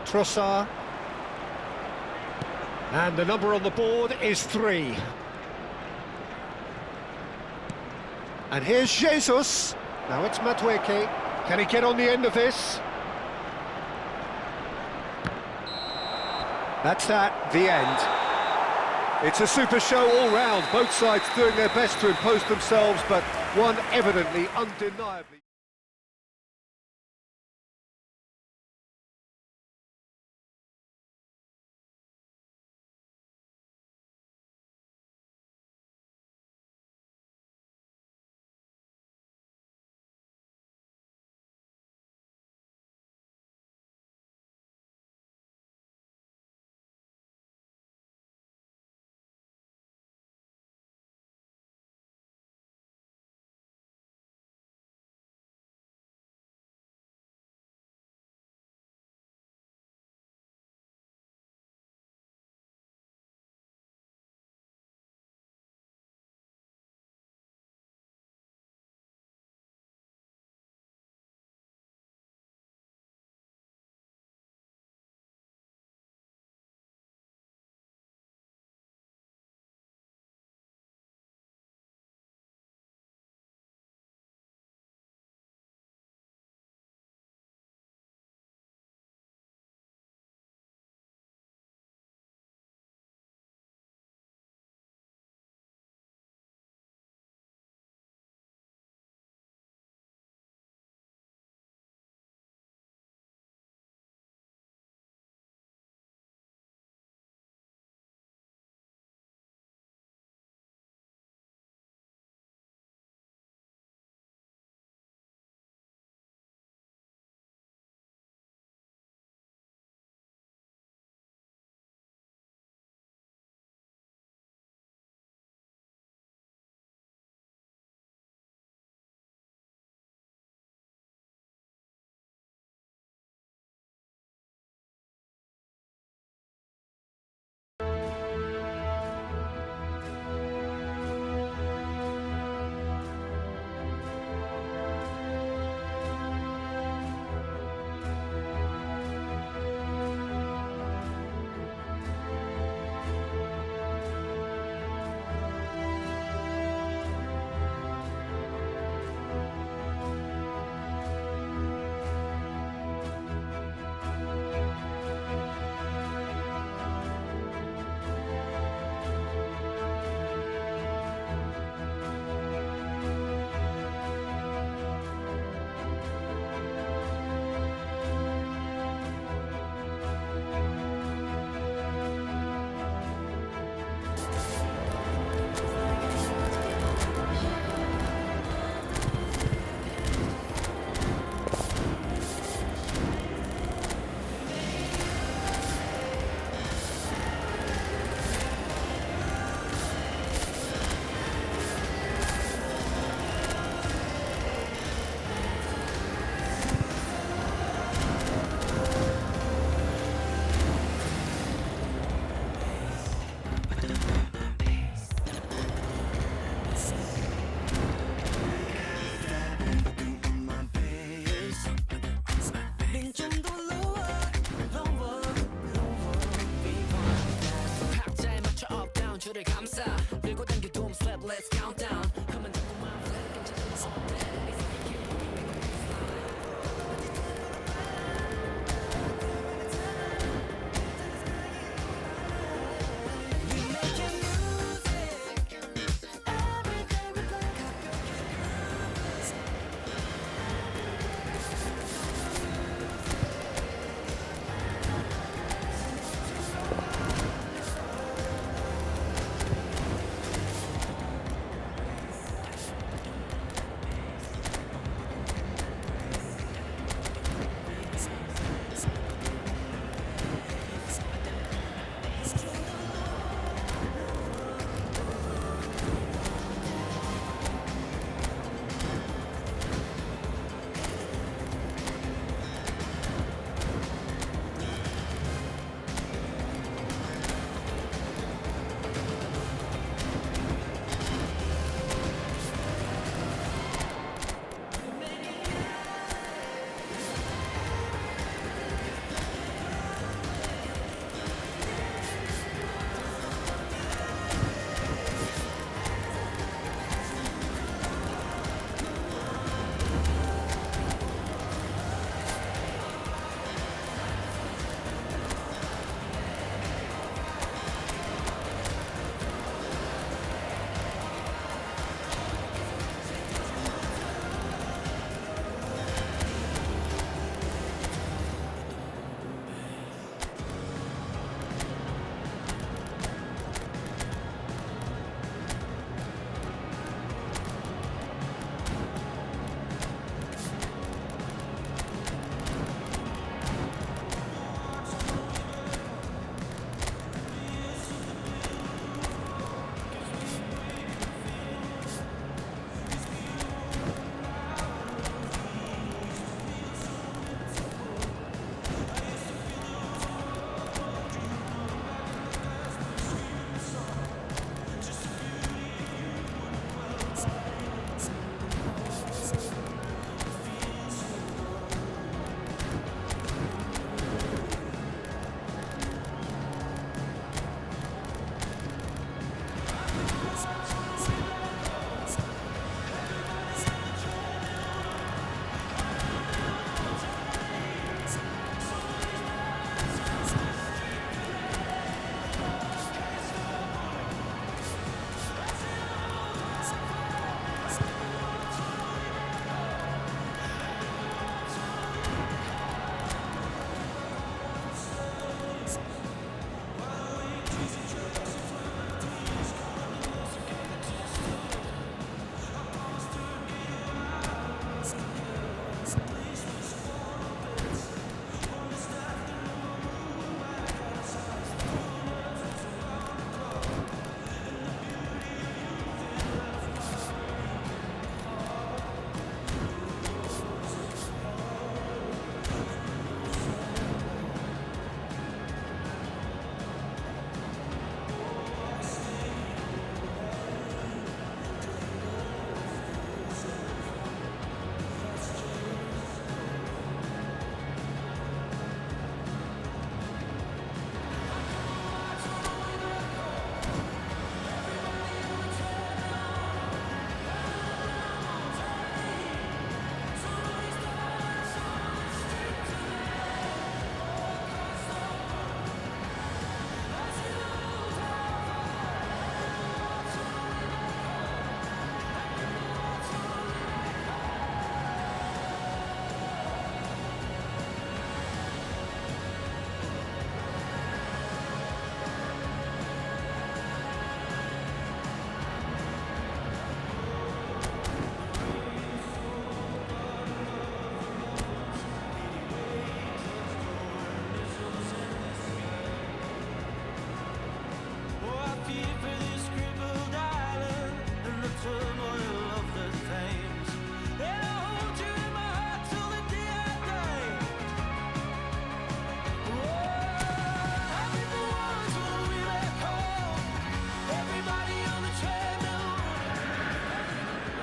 Trossard. And the number on the board is 3. And here's Jesus. Now it's Madueke. Can he get on the end of this? That's that, the end. It's a super show all round. Both sides doing their best to impose themselves, but one evidently undeniably...
let's count down. Coming down the mile,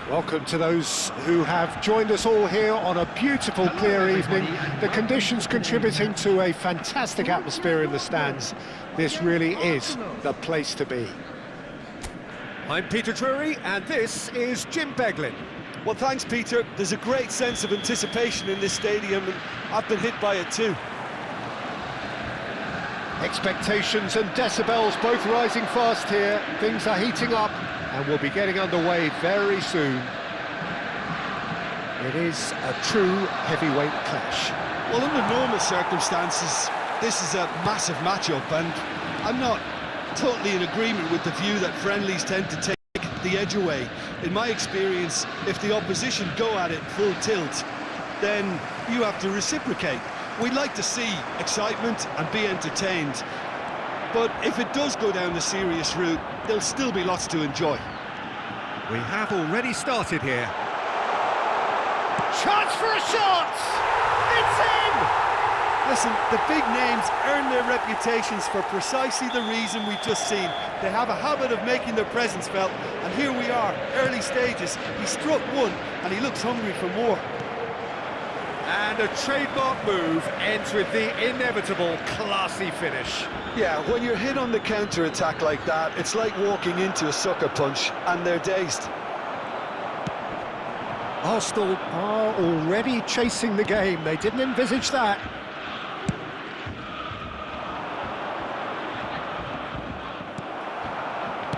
Welcome to those who have joined us all here on a beautiful, clear evening. The conditions contributing to a fantastic atmosphere in the stands. This really is the place to be. I'm Peter Drury, and this is Jim Beglin.
Well, thanks, Peter. There's a great sense of anticipation in this stadium, and I've been hit by it too.
Expectations and decibels both rising fast here. Things are heating up, and we'll be getting underway very soon. It is a true heavyweight clash.
Well, under normal circumstances, this is a massive matchup, and I'm not totally in agreement with the view that friendlies tend to take the edge away. In my experience, if the opposition go at it full tilt, then you have to reciprocate. We'd like to see excitement and be entertained, but if it does go down the serious route, there'll still be lots to enjoy.
We have already started here. Chance for a shot! It's in!
Listen, the big names earn their reputations for precisely the reason we've just seen. They have a habit of making their presence felt, and here we are, early stages. He struck one, and he looks hungry for more.
And a trademark move ends with the inevitable classy finish.
Yeah, when you're hit on the counter-attack like that, it's like walking into a sucker punch, and they're dazed.
Arsenal are already chasing the game. They didn't envisage that.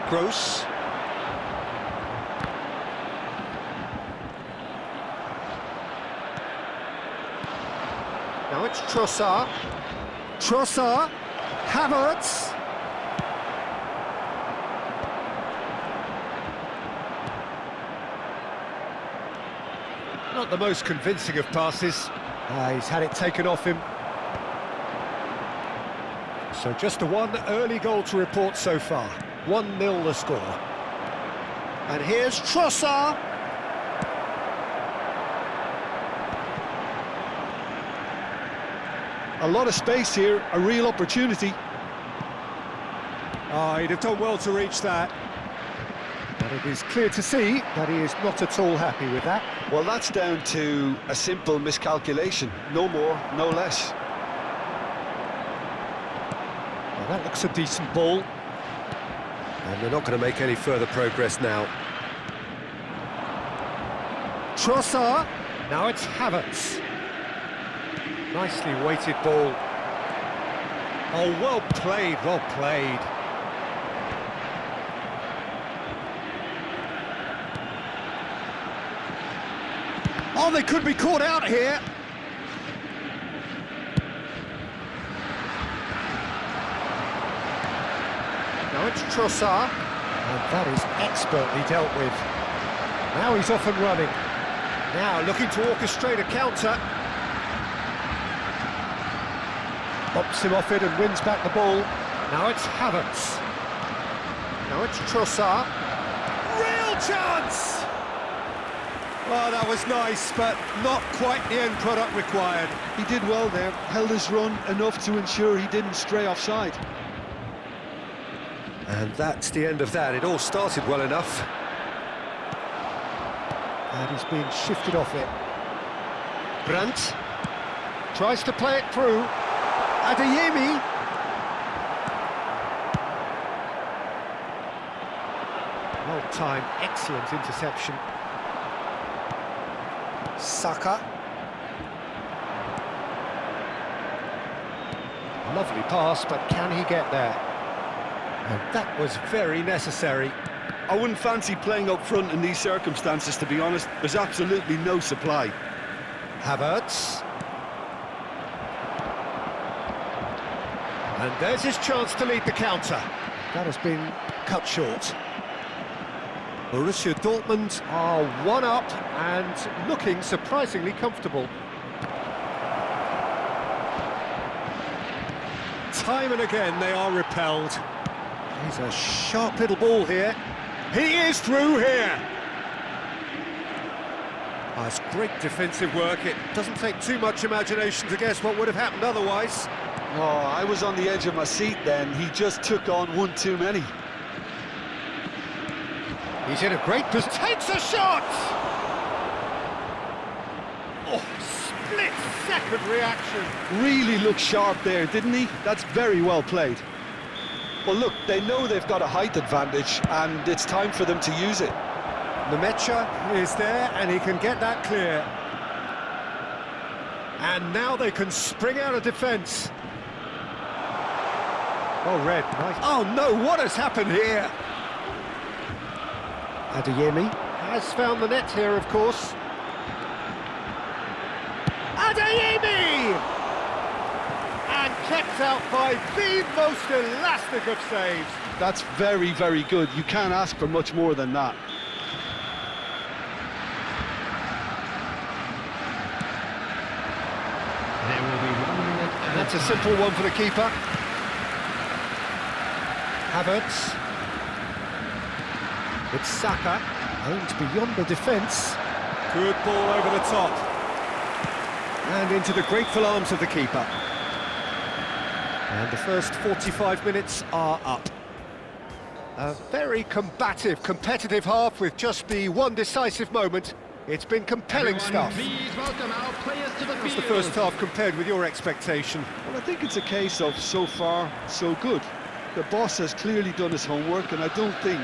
Gross. Now it's Trossard. Trossard. Havertz. Not the most convincing of passes. He's had it taken off him. So just a one early goal to report so far. 1-0 the score. And here's Trossard.
A lot of space here, a real opportunity.
Oh, he'd have done well to reach that. But it is clear to see that he is not at all happy with that.
Well, that's down to a simple miscalculation. No more, no less.
Well, that looks a decent ball. And they're not going to make any further progress now. Trossard. Now it's Havertz. Nicely weighted ball. Oh, well played, well played. Oh, they could be caught out here. Now it's Trossard, and that is expertly dealt with. Now he's off and running. Now looking to orchestrate a counter. Bops him off it and wins back the ball. Now it's Havertz. Now it's Trossard. Real chance! Well, that was nice, but not quite the end product required.
He did well there, held his run enough to ensure he didn't stray offside.
And that's the end of that. It all started well enough. And he's being shifted off it. Brandt tries to play it through. Adeyemi. Well-timed, excellent interception. Saka. Lovely pass, but can he get there? And that was very necessary.
I wouldn't fancy playing up front in these circumstances, to be honest. There's absolutely no supply.
Havertz. And there's his chance to lead the counter. That has been cut short. Borussia Dortmund are one up and looking surprisingly comfortable. Time and again they are repelled. He's a sharp little ball here. He is through here. Oh, it's great defensive work. It doesn't take too much imagination to guess what would have happened otherwise.
Oh, I was on the edge of my seat then. He just took on one too many.
He's in a great position. Takes a shot! Oh, split-second reaction.
Really looked sharp there, didn't he? That's very well played. Well, look, they know they've got a height advantage, and it's time for them to use it.
Nemecha is there, and he can get that clear. And now they can spring out of defence. Oh, red, nice. Oh no, what has happened here? Adeyemi has found the net here, of course. Adeyemi! And kept out by the most elastic of saves.
That's very, very good. You can't ask for much more than that.
There will be 1 minute.
That's a simple one for the keeper. Havertz. It's Saka, aimed beyond the defence. Good ball over the top. And into the grateful arms of the keeper. And the first 45 minutes are up. A very combative, competitive half with just the one decisive moment. It's been compelling stuff.
Please welcome our players to the
How's the
field.
first half compared with your expectation?
Well, I think it's a case of so far, so good. The boss has clearly done his homework, and I don't think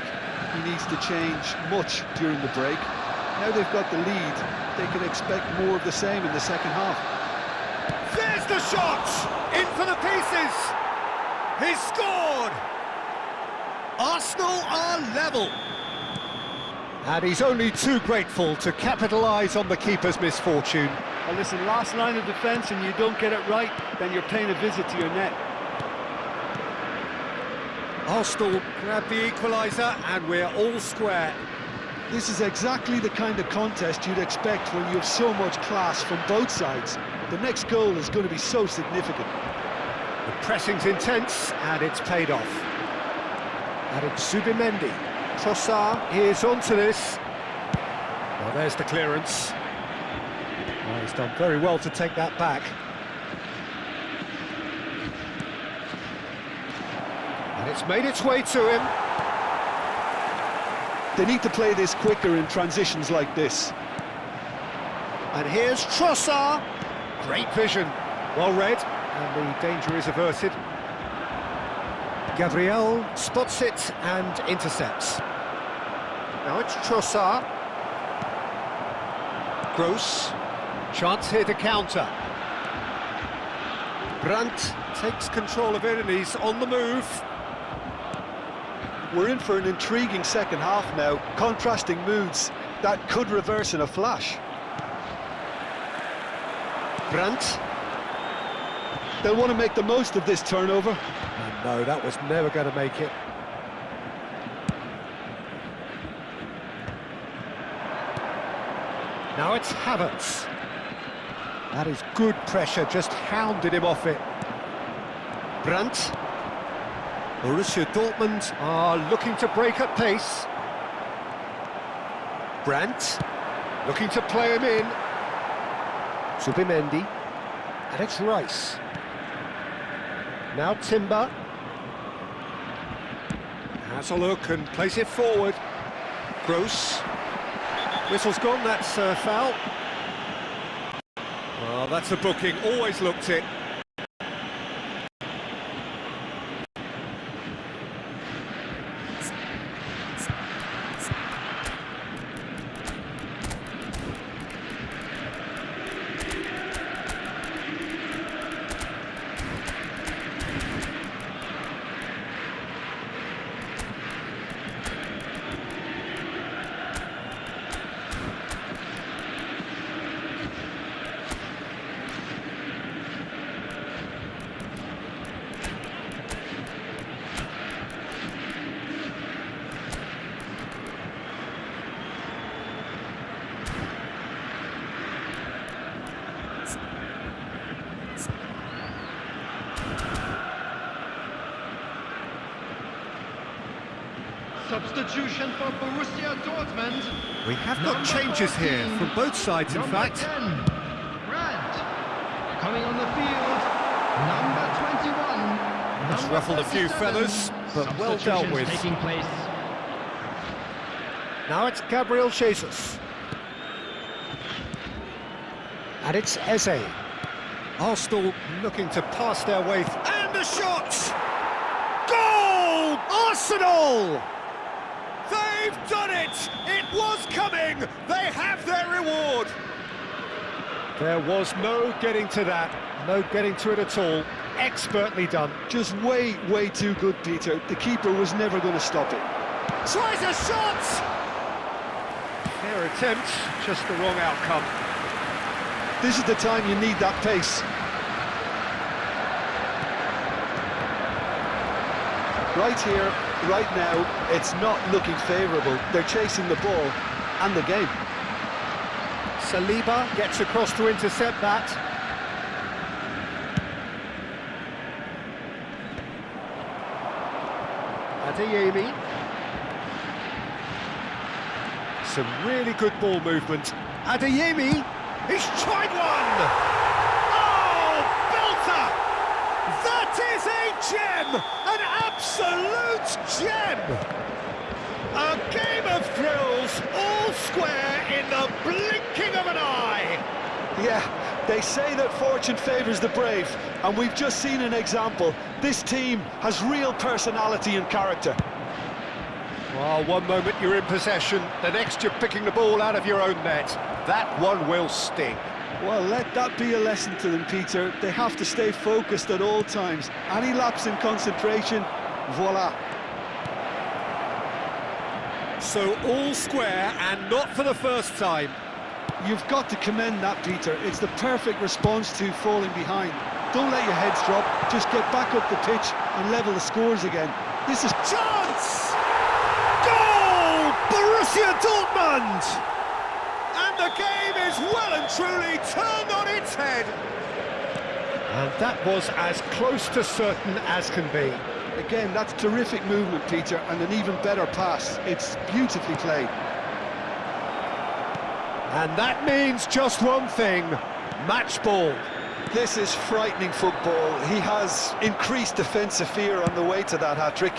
he needs to change much during the break. Now they've got the lead, they can expect more of the same in the second half.
There's the shot! In for the pieces! He's scored! Arsenal are level! And he's only too grateful to capitalise on the keeper's misfortune.
Well, listen, last line of defence and you don't get it right, then you're paying a visit to your net.
Arsenal grab the equaliser and we're all square.
This is exactly the kind of contest you'd expect when you have so much class from both sides. The next goal is going to be so significant.
The pressing's intense and it's paid off. And it's Zubimendi. Trossard is onto this. Well, there's the clearance. Well, he's done very well to take that back. And it's made its way to him.
They need to play this quicker in transitions like this.
And here's Trossard. Great vision. Well read. And the danger is averted. Gabriel spots it and intercepts. Now it's Trossard. Gross. Chance here to counter. Brandt takes control of it and he's on the move.
We're in for an intriguing second half now, contrasting moods that could reverse in a flash.
Brandt.
They'll want to make the most of this turnover.
And no, that was never going to make it. Now it's Havertz. That is good pressure, just hounded him off it. Brandt. Borussia Dortmund are looking to break at pace. Brandt looking to play him in. Zubimendi. And it's Rice. Now Timber. Has a look and plays it forward. Gross. Whistle's gone, that's a foul. Well, that's a booking, always looked it.
Substitution for Borussia Dortmund.
We have got changes here from both sides, in fact.
10, Brandt. Coming on the field, number 21.
That's ruffled a few feathers, but well dealt with.
Taking place.
Now it's Gabriel Jesus. And it's Eze. Arsenal looking to pass their way. And the shot! Goal! Arsenal! They've done it! It was coming! They have their reward! There was no getting to that, no getting to it at all. Expertly done.
Just way too good, Peter. The keeper was never going to stop it.
Tries a shot! Fair attempt, just the wrong outcome.
This is the time you need that pace. Right here, right now, it's not looking favourable. They're chasing the ball and the game.
Saliba gets across to intercept that. Adeyemi. Some really good ball movement. Adeyemi, he's tried one! Oh, belter! That is a gem! An absolute gem! A game of thrills, all square in the blinking of an eye!
Yeah, they say that fortune favours the brave, and we've just seen an example. This team has real personality and character.
Well, one moment you're in possession, the next you're picking the ball out of your own net. That one will sting.
Well, let that be a lesson to them, Peter. They have to stay focused at all times. Any lapse in concentration, voila.
So all square, and not for the first time.
You've got to commend that, Peter. It's the perfect response to falling behind. Don't let your heads drop, just get back up the pitch and level the scores again. This is...
Chance! Goal! Borussia Dortmund! And the game is well and truly turned on its head. And that was as close to certain as can be.
Again, that's terrific movement, Peter, and an even better pass. It's beautifully played.
And that means just one thing, match ball.
This is frightening football. He has increased defensive fear on the way to that hat-trick.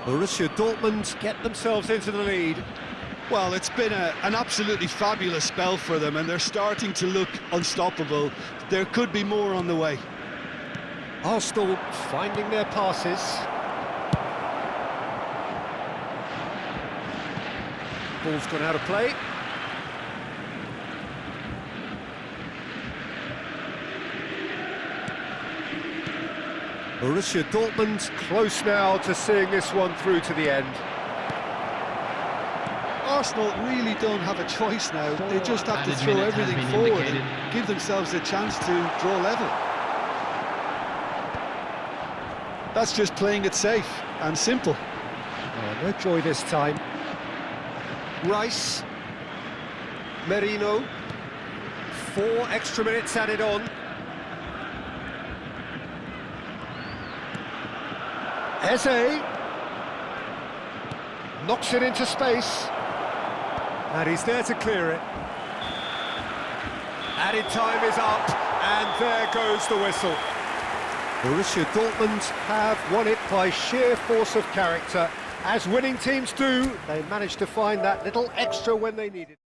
Borussia Dortmund get themselves into the lead.
Well, it's been an absolutely fabulous spell for them, and they're starting to look unstoppable. There could be more on the way.
Arsenal finding their passes. Ball's gone out of play. Borussia Dortmund close now to seeing this one through to the end.
Arsenal really don't have a choice now. They just have to throw everything forward and give themselves a chance to draw level. That's just playing it safe and simple.
Oh, no joy this time. Rice. Merino. 4 extra minutes added on. Eze. Knocks it into space. And he's there to clear it. Added time is up, and there goes the whistle. Borussia Dortmund have won it by sheer force of character. As winning teams do, they managed to find that little extra when they needed it.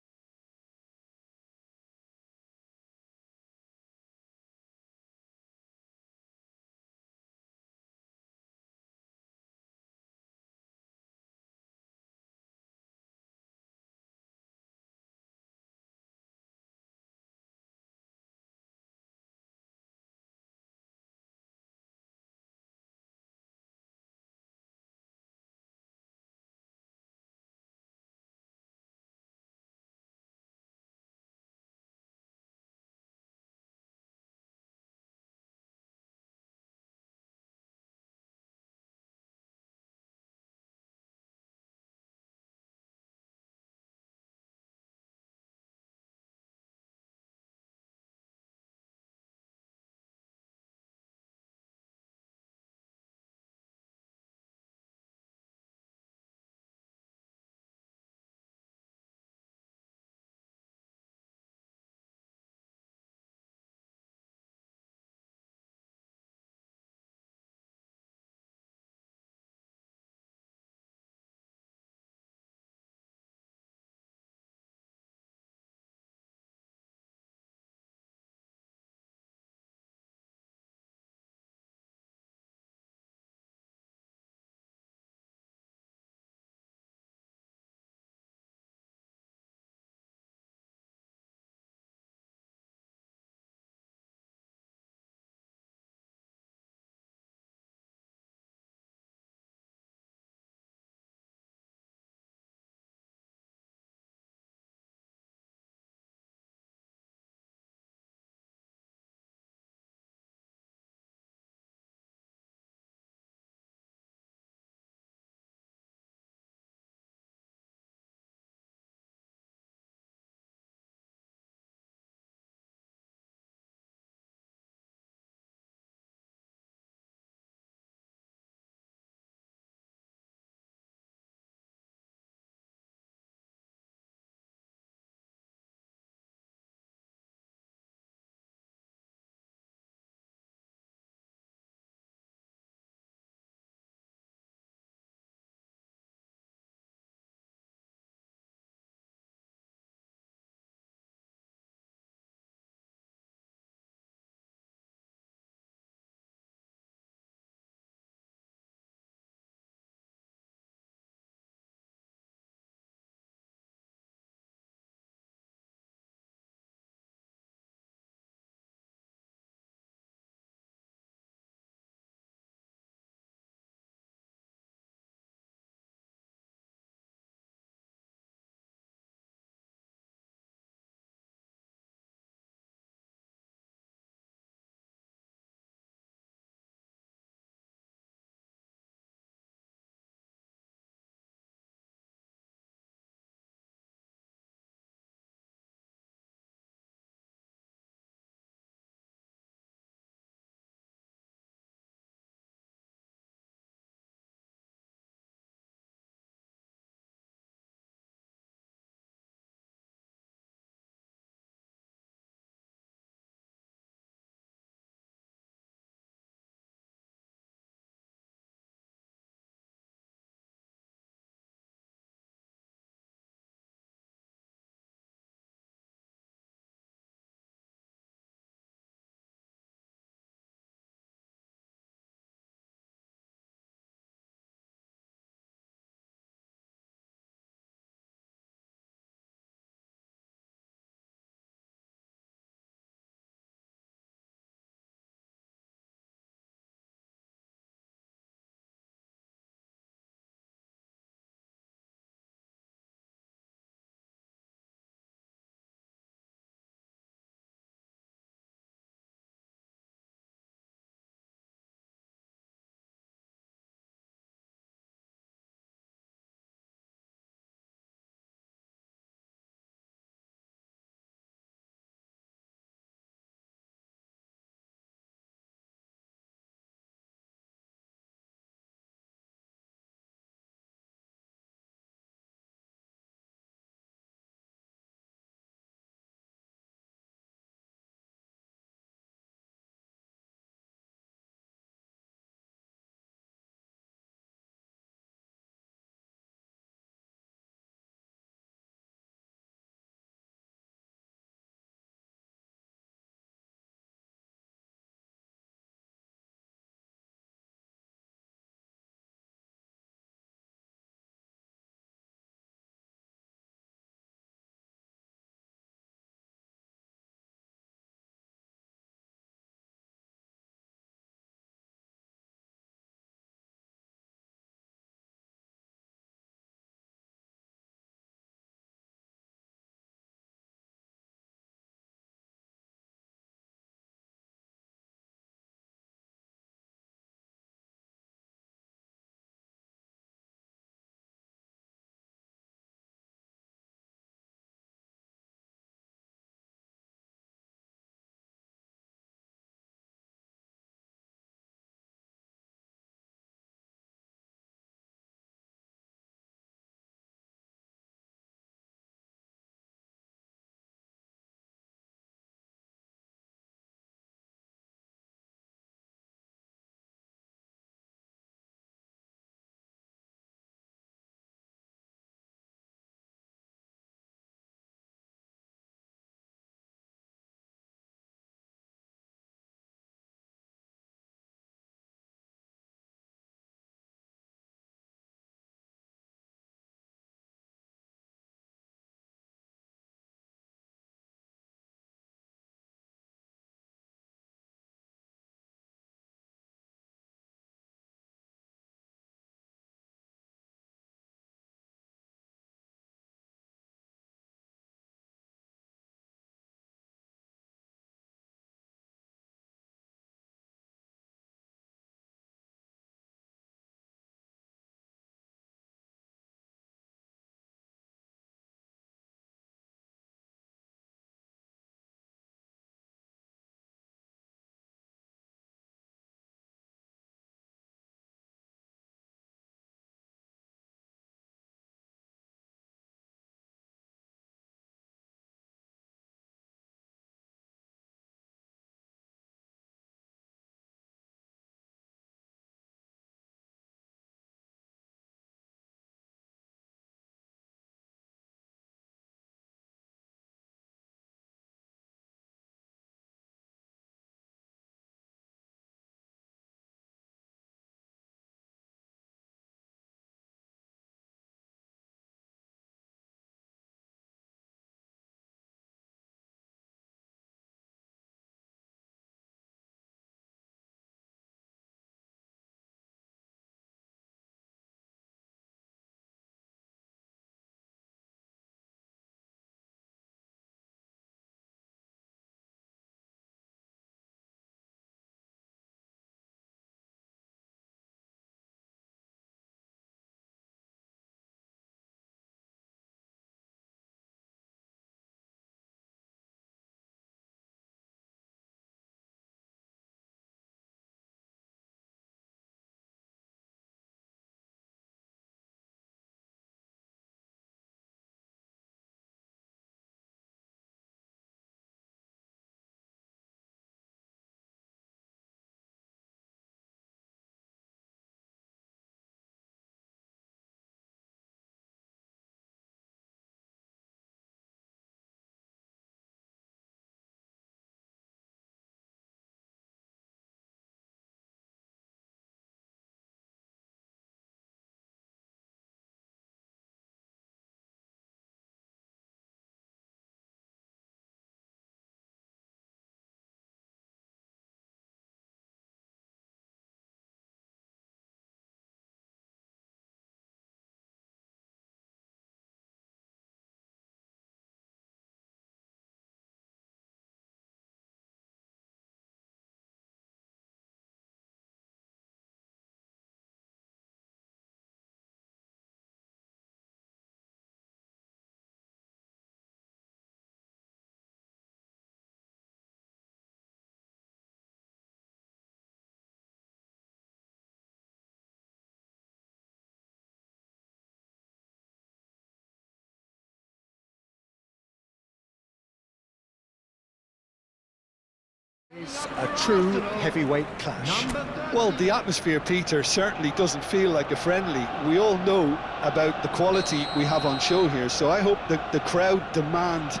a true heavyweight clash.
Well, the atmosphere, Peter, certainly doesn't feel like a friendly. We all know about the quality we have on show here, so I hope that the crowd demand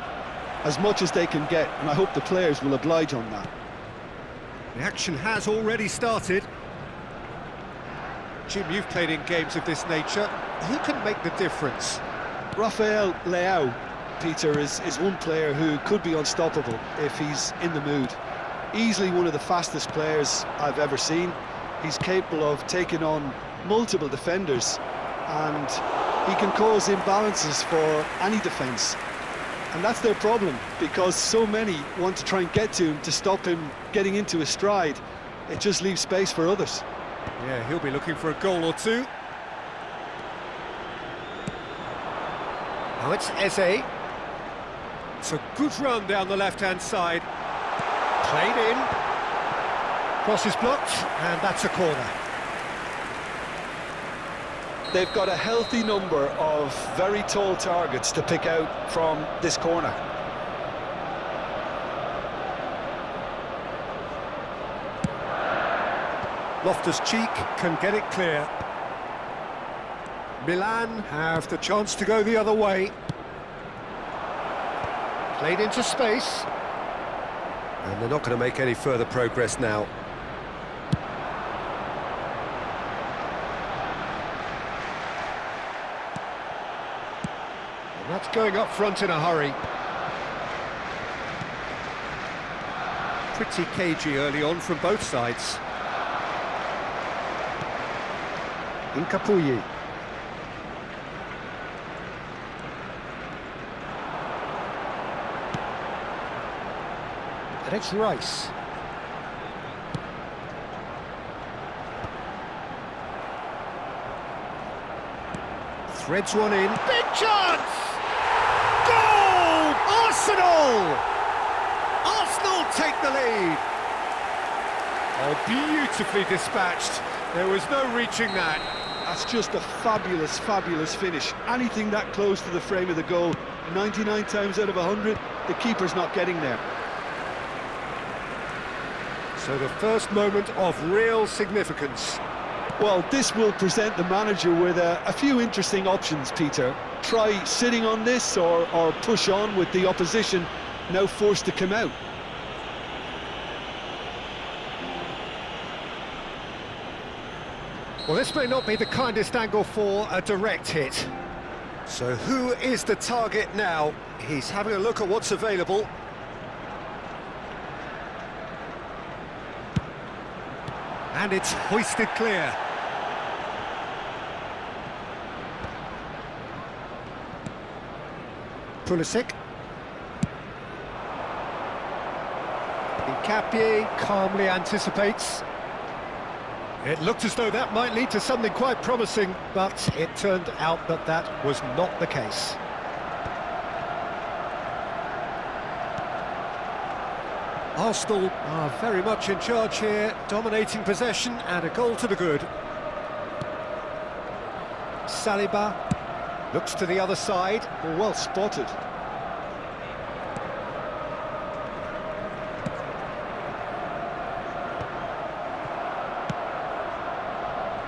as much as they can get, and I hope the players will oblige on that.
The action has already started. Jim, you've played in games of this nature. Who can make the difference?
Rafael Leao, Peter, is one player who could be unstoppable if he's in the mood. Easily one of the fastest players I've ever seen. He's capable of taking on multiple defenders, and he can cause imbalances for any defence. And that's their problem, because so many want to try and get to him to stop him getting into his stride. It just leaves space for others.
Yeah, he'll be looking for a goal or two. Now it's Eze. It's a good run down the left-hand side. Played in. Cross is blocked, and that's a corner.
They've got a healthy number of very tall targets to pick out from this corner.
Loftus-Cheek can get it clear. Milan have the chance to go the other way. Played into space. And they're not going to make any further progress now. And that's going up front in a hurry. Pretty cagey early on from both sides. Incapuyi. And it's Rice. Threads one in. Big chance! Goal! Arsenal! Arsenal take the lead. Oh, beautifully dispatched. There was no reaching that.
That's just a fabulous, fabulous finish. Anything that close to the frame of the goal, 99 times out of 100, the keeper's not getting there.
So the first moment of real significance.
Well, this will present the manager with a few interesting options, Peter. Try sitting on this or push on with the opposition now forced to come out.
Well, this may not be the kindest angle for a direct hit. So who is the target now? He's having a look at what's available. And it's hoisted clear. Pulisic. Incapié calmly anticipates. It looked as though that might lead to something quite promising, but it turned out that that was not the case. Arsenal are very much in charge here, dominating possession and a goal to the good. Saliba looks to the other side.
Well spotted.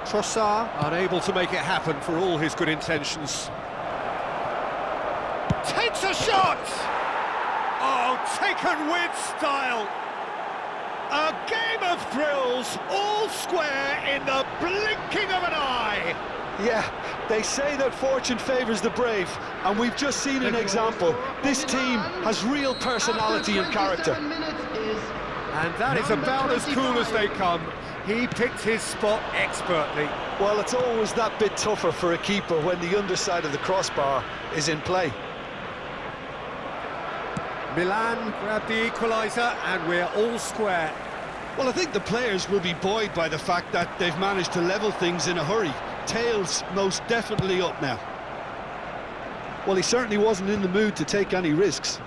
Trossard unable to make it happen for all his good intentions. Takes a shot! Oh, taken with style! A game of thrills, all square in the blinking of an eye!
Yeah, they say that fortune favours the brave, and we've just seen an example. This team has real personality and character.
And that is about as cool as they come. He picked his spot expertly.
Well, it's always that bit tougher for a keeper when the underside of the crossbar is in play.
Milan grabbed the equaliser and we're all square.
Well, I think the players will be buoyed by the fact that they've managed to level things in a hurry. Tails most definitely up now. Well, he certainly wasn't in the mood to take any risks.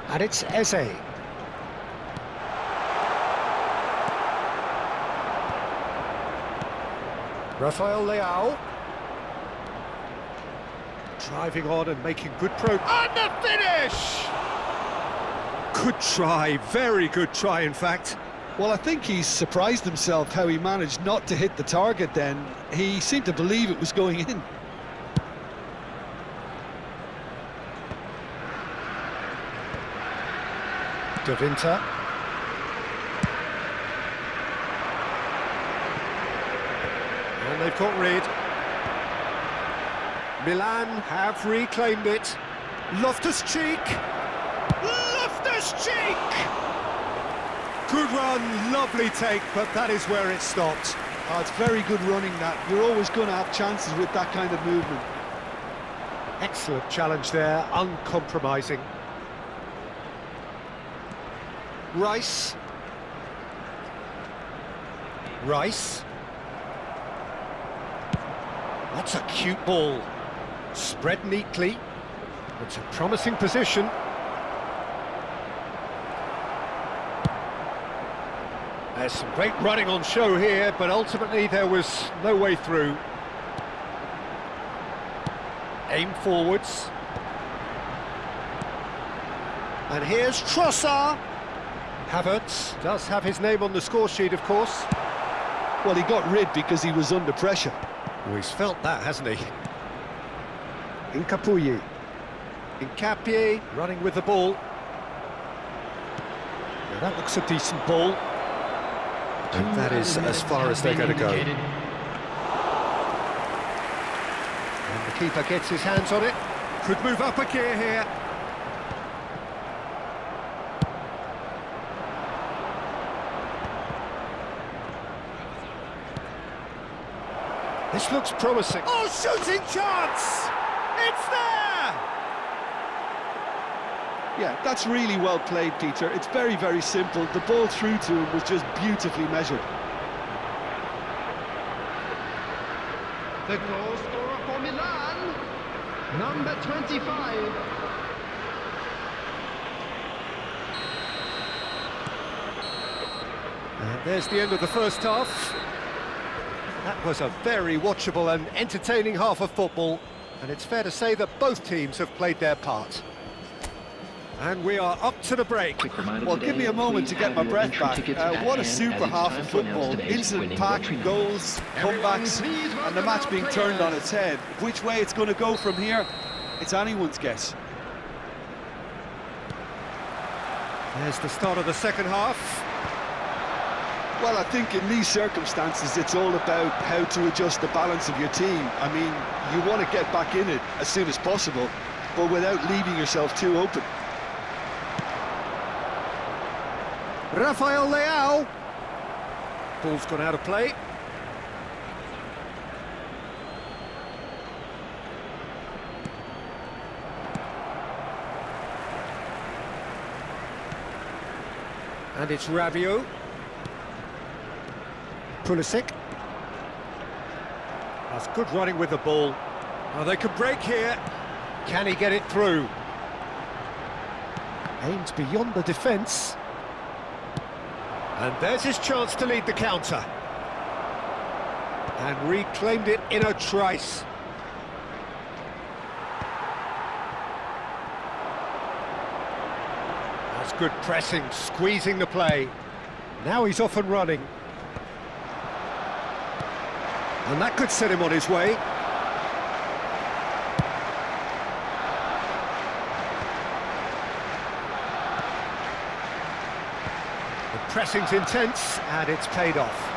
And it's Eze. Rafael Leao. Driving on and making good progress. And the finish! Good try, very good try, in fact.
Well, I think he's surprised himself how he managed not to hit the target then. He seemed to believe it was going in.
De Winter. And they've got rid. Milan have reclaimed it. Loftus-Cheek. Loftus-Cheek! Good run, lovely take, but that is where it stopped.
Oh, it's very good running that. You're always going to have chances with that kind of movement.
Excellent challenge there, uncompromising. Rice. Rice. That's a cute ball. Spread neatly. It's a promising position. There's some great running on show here, but ultimately there was no way through. Aim forwards. And here's Trossard. Havertz does have his name on the score sheet, of course.
Well, he got rid because he was under pressure.
Well, he's felt that, hasn't he? Incapuyi. Incapie running with the ball. Now that looks a decent ball. And that is as far as they're going to go. And the keeper gets his hands on it. Could move up a gear here. This looks promising. Oh, shooting chance! It's there!
Yeah, that's really well played, Peter. It's very, very simple. The ball through to him was just beautifully measured.
The goal scorer for Milan, number 25.
And there's the end of the first half. That was a very watchable and entertaining half of football, and it's fair to say that both teams have played their part. And we are up to the break.
Well, give me a moment to get my breath back. What a super half of football. Incident-packed goals, comebacks, and the match being turned on its head. Which way it's going to go from here, it's anyone's guess.
There's the start of the second half.
Well, I think in these circumstances, it's all about how to adjust the balance of your team. I mean, you want to get back in it as soon as possible, but without leaving yourself too open.
Rafael Leao. Ball's gone out of play. And it's Rabiot. Pulisic. That's good running with the ball. Oh, they could break here. Can he get it through? Aims beyond the defence. And there's his chance to lead the counter. And reclaimed it in a trice. That's good pressing, squeezing the play. Now he's off and running. And that could set him on his way. The pressing's intense, and it's paid off.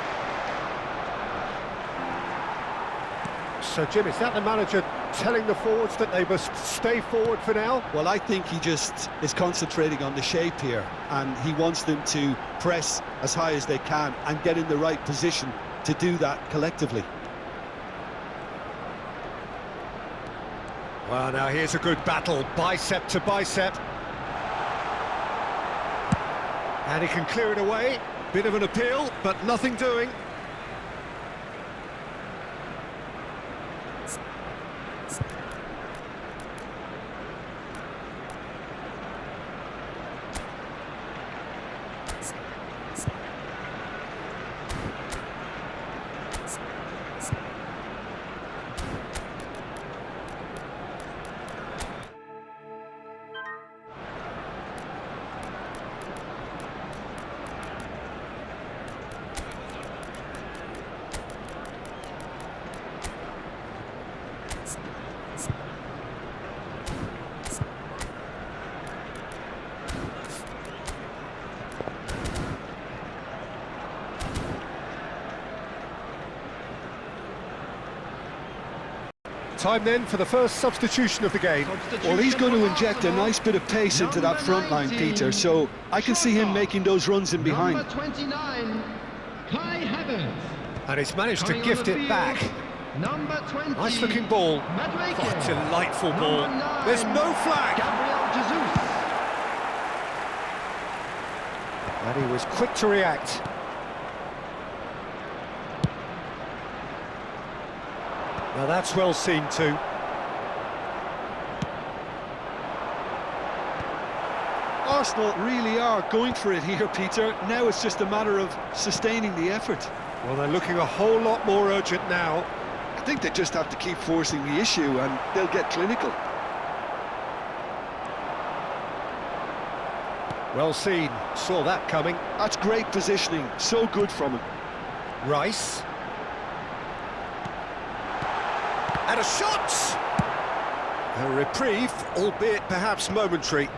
So, Jim, is that the manager telling the forwards that they must stay forward for now?
Well, I think he just is concentrating on the shape here, and he wants them to press as high as they can and get in the right position to do that collectively.
Well, now here's a good battle, bicep to bicep. And he can clear it away. Bit of an appeal, but nothing doing. Time then for the first substitution of the game.
Well, he's going to inject a nice bit of pace into that front line, Peter, so I can see him making those runs in behind.
Number 29, Kai Havertz.
And he's managed to gift it back.
Number 20.
Nice looking ball.
Madueke.
Oh, delightful ball.
Number 9,
There's no flag.
Gabriel Jesus.
And he was quick to react. Now that's well seen too.
Arsenal really are going for it here, Peter. Now it's just a matter of sustaining the effort.
Well, they're looking a whole lot more urgent now.
I think they just have to keep forcing the issue and they'll get clinical.
Well seen, saw that coming.
That's great positioning, so good from him.
Rice. And a shot! A reprieve, albeit perhaps momentary.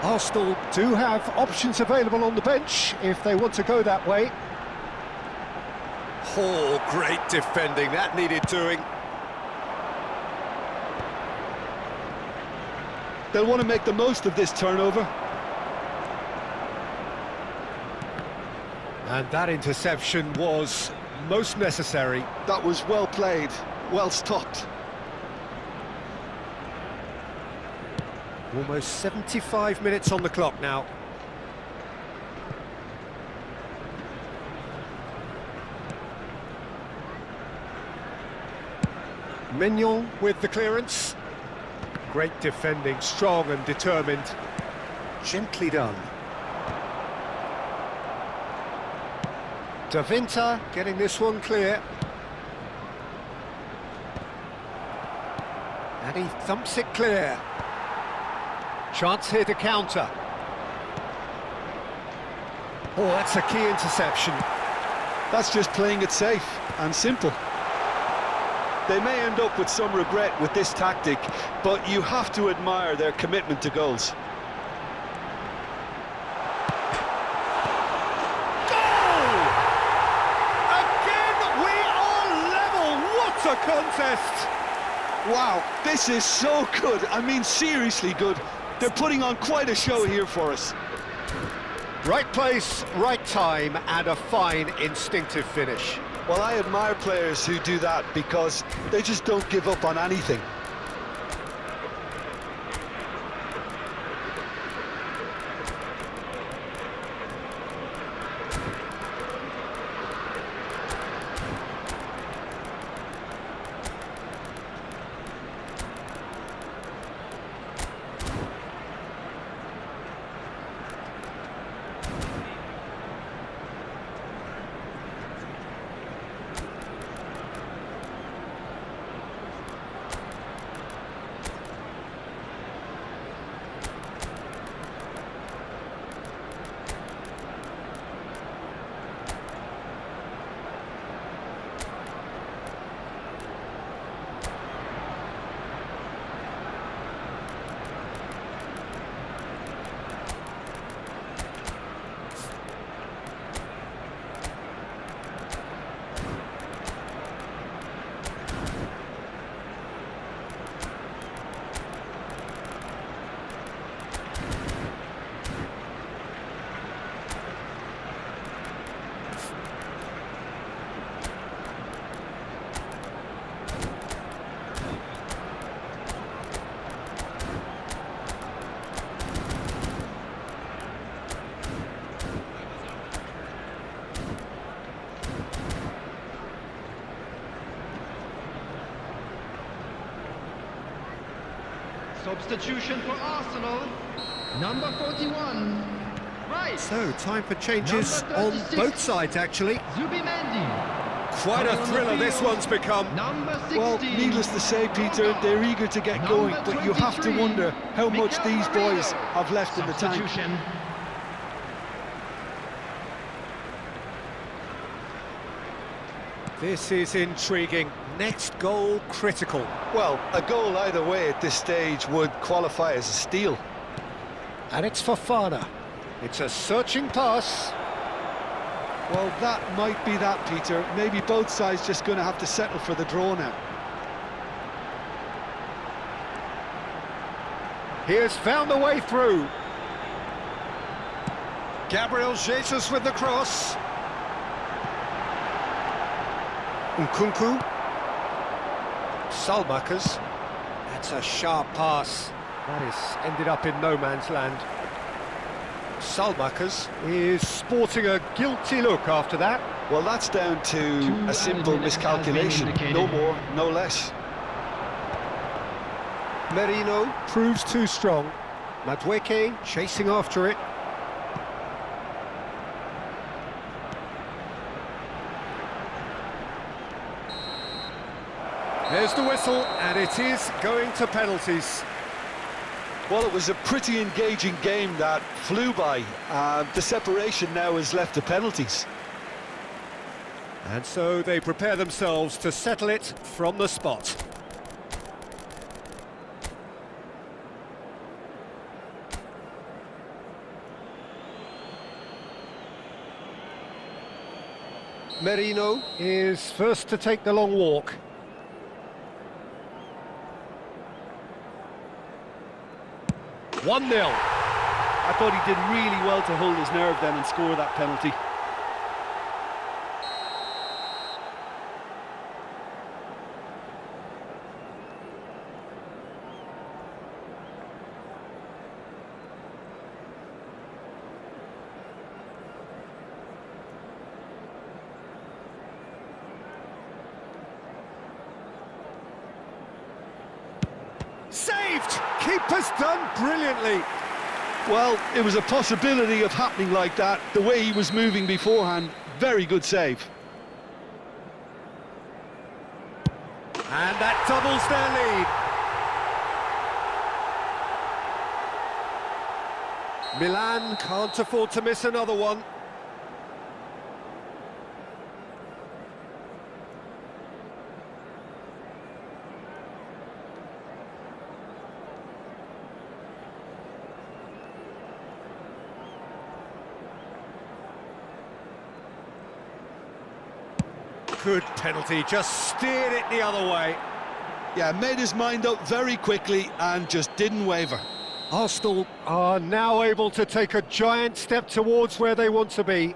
Arsenal do have options available on the bench if they want to go that way. Oh, great defending, that needed doing.
They'll want to make the most of this turnover.
And that interception was most necessary.
That was well played, well stopped.
Almost 75 minutes on the clock now. Mignon with the clearance. Great defending, strong and determined. Gently done. Davinta getting this one clear. And he thumps it clear. Chance here to counter. Oh, that's a key interception.
That's just playing it safe and simple. They may end up with some regret with this tactic, but you have to admire their commitment to goals.
Goal! Again, we are level. What a contest!
Wow, this is so good. I mean, seriously good. They're putting on quite a show here for us.
Right place, right time, and a fine instinctive finish.
Well, I admire players who do that because they just don't give up on anything.
Substitution for Arsenal, number 41, Rice.
So, time for changes
Number
on
36.
both sides, actually.
Zubimendi.
Quite a
Coming on the
thriller this
field,
one's become.
Number 16.
Well, needless to say, Peter, they're eager to get
Number
going, but you have to
23,
wonder how much
Mikel
these
Merino.
boys have left in the tank.
Substitution.
This is intriguing. Next goal critical.
Well, a goal either way at this stage would qualify as a steal.
And it's Fofana. It's a searching pass.
Well, that might be that, Peter. Maybe both sides just going to have to settle for the draw now.
He has found the way through. Gabriel Jesus with the cross. Nkunku. Salmakers. That's a sharp pass. That is ended up in no man's land. Salmakers is sporting a guilty look after that.
Well, that's down to
Two
a simple
added minutes has been
miscalculation.
indicated.
No more, no less.
Merino proves too strong. Madueke chasing after it. There's the whistle, and it is going to penalties.
Well, it was a pretty engaging game that flew by. The separation now is left to penalties.
And so they prepare themselves to settle it from the spot. Merino is first to take the long walk. One 0.
I thought he did really well to hold his nerve then and score that penalty.
Saved! Keeper's done brilliantly.
Well, it was a possibility of happening like that. The way he was moving beforehand, very good save.
And that doubles their lead. Milan can't afford to miss another one. Good penalty, just steered it the other way.
Yeah, made his mind up very quickly and just didn't waver.
Arsenal are now able to take a giant step towards where they want to be.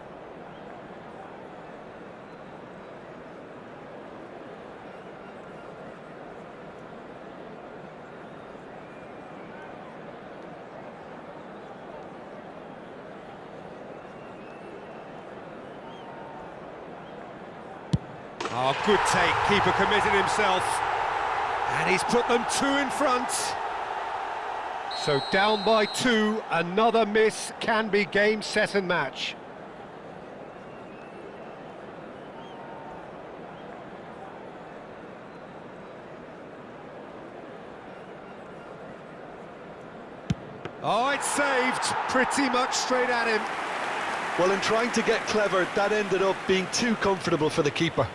Oh, good take, keeper committed himself. And he's put them 2 in front. So down by 2, another miss can be game, set and match. Oh, it's saved, pretty much straight at him.
Well, in trying to get clever, that ended up being too comfortable for the keeper.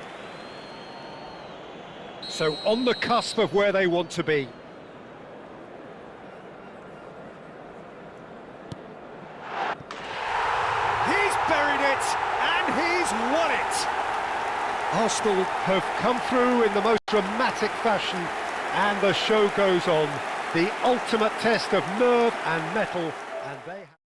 So on the cusp of where they want to be. He's buried it, and he's won it! Arsenal have come through in the most dramatic fashion, and the show goes on. The ultimate test of nerve and mettle, and they have...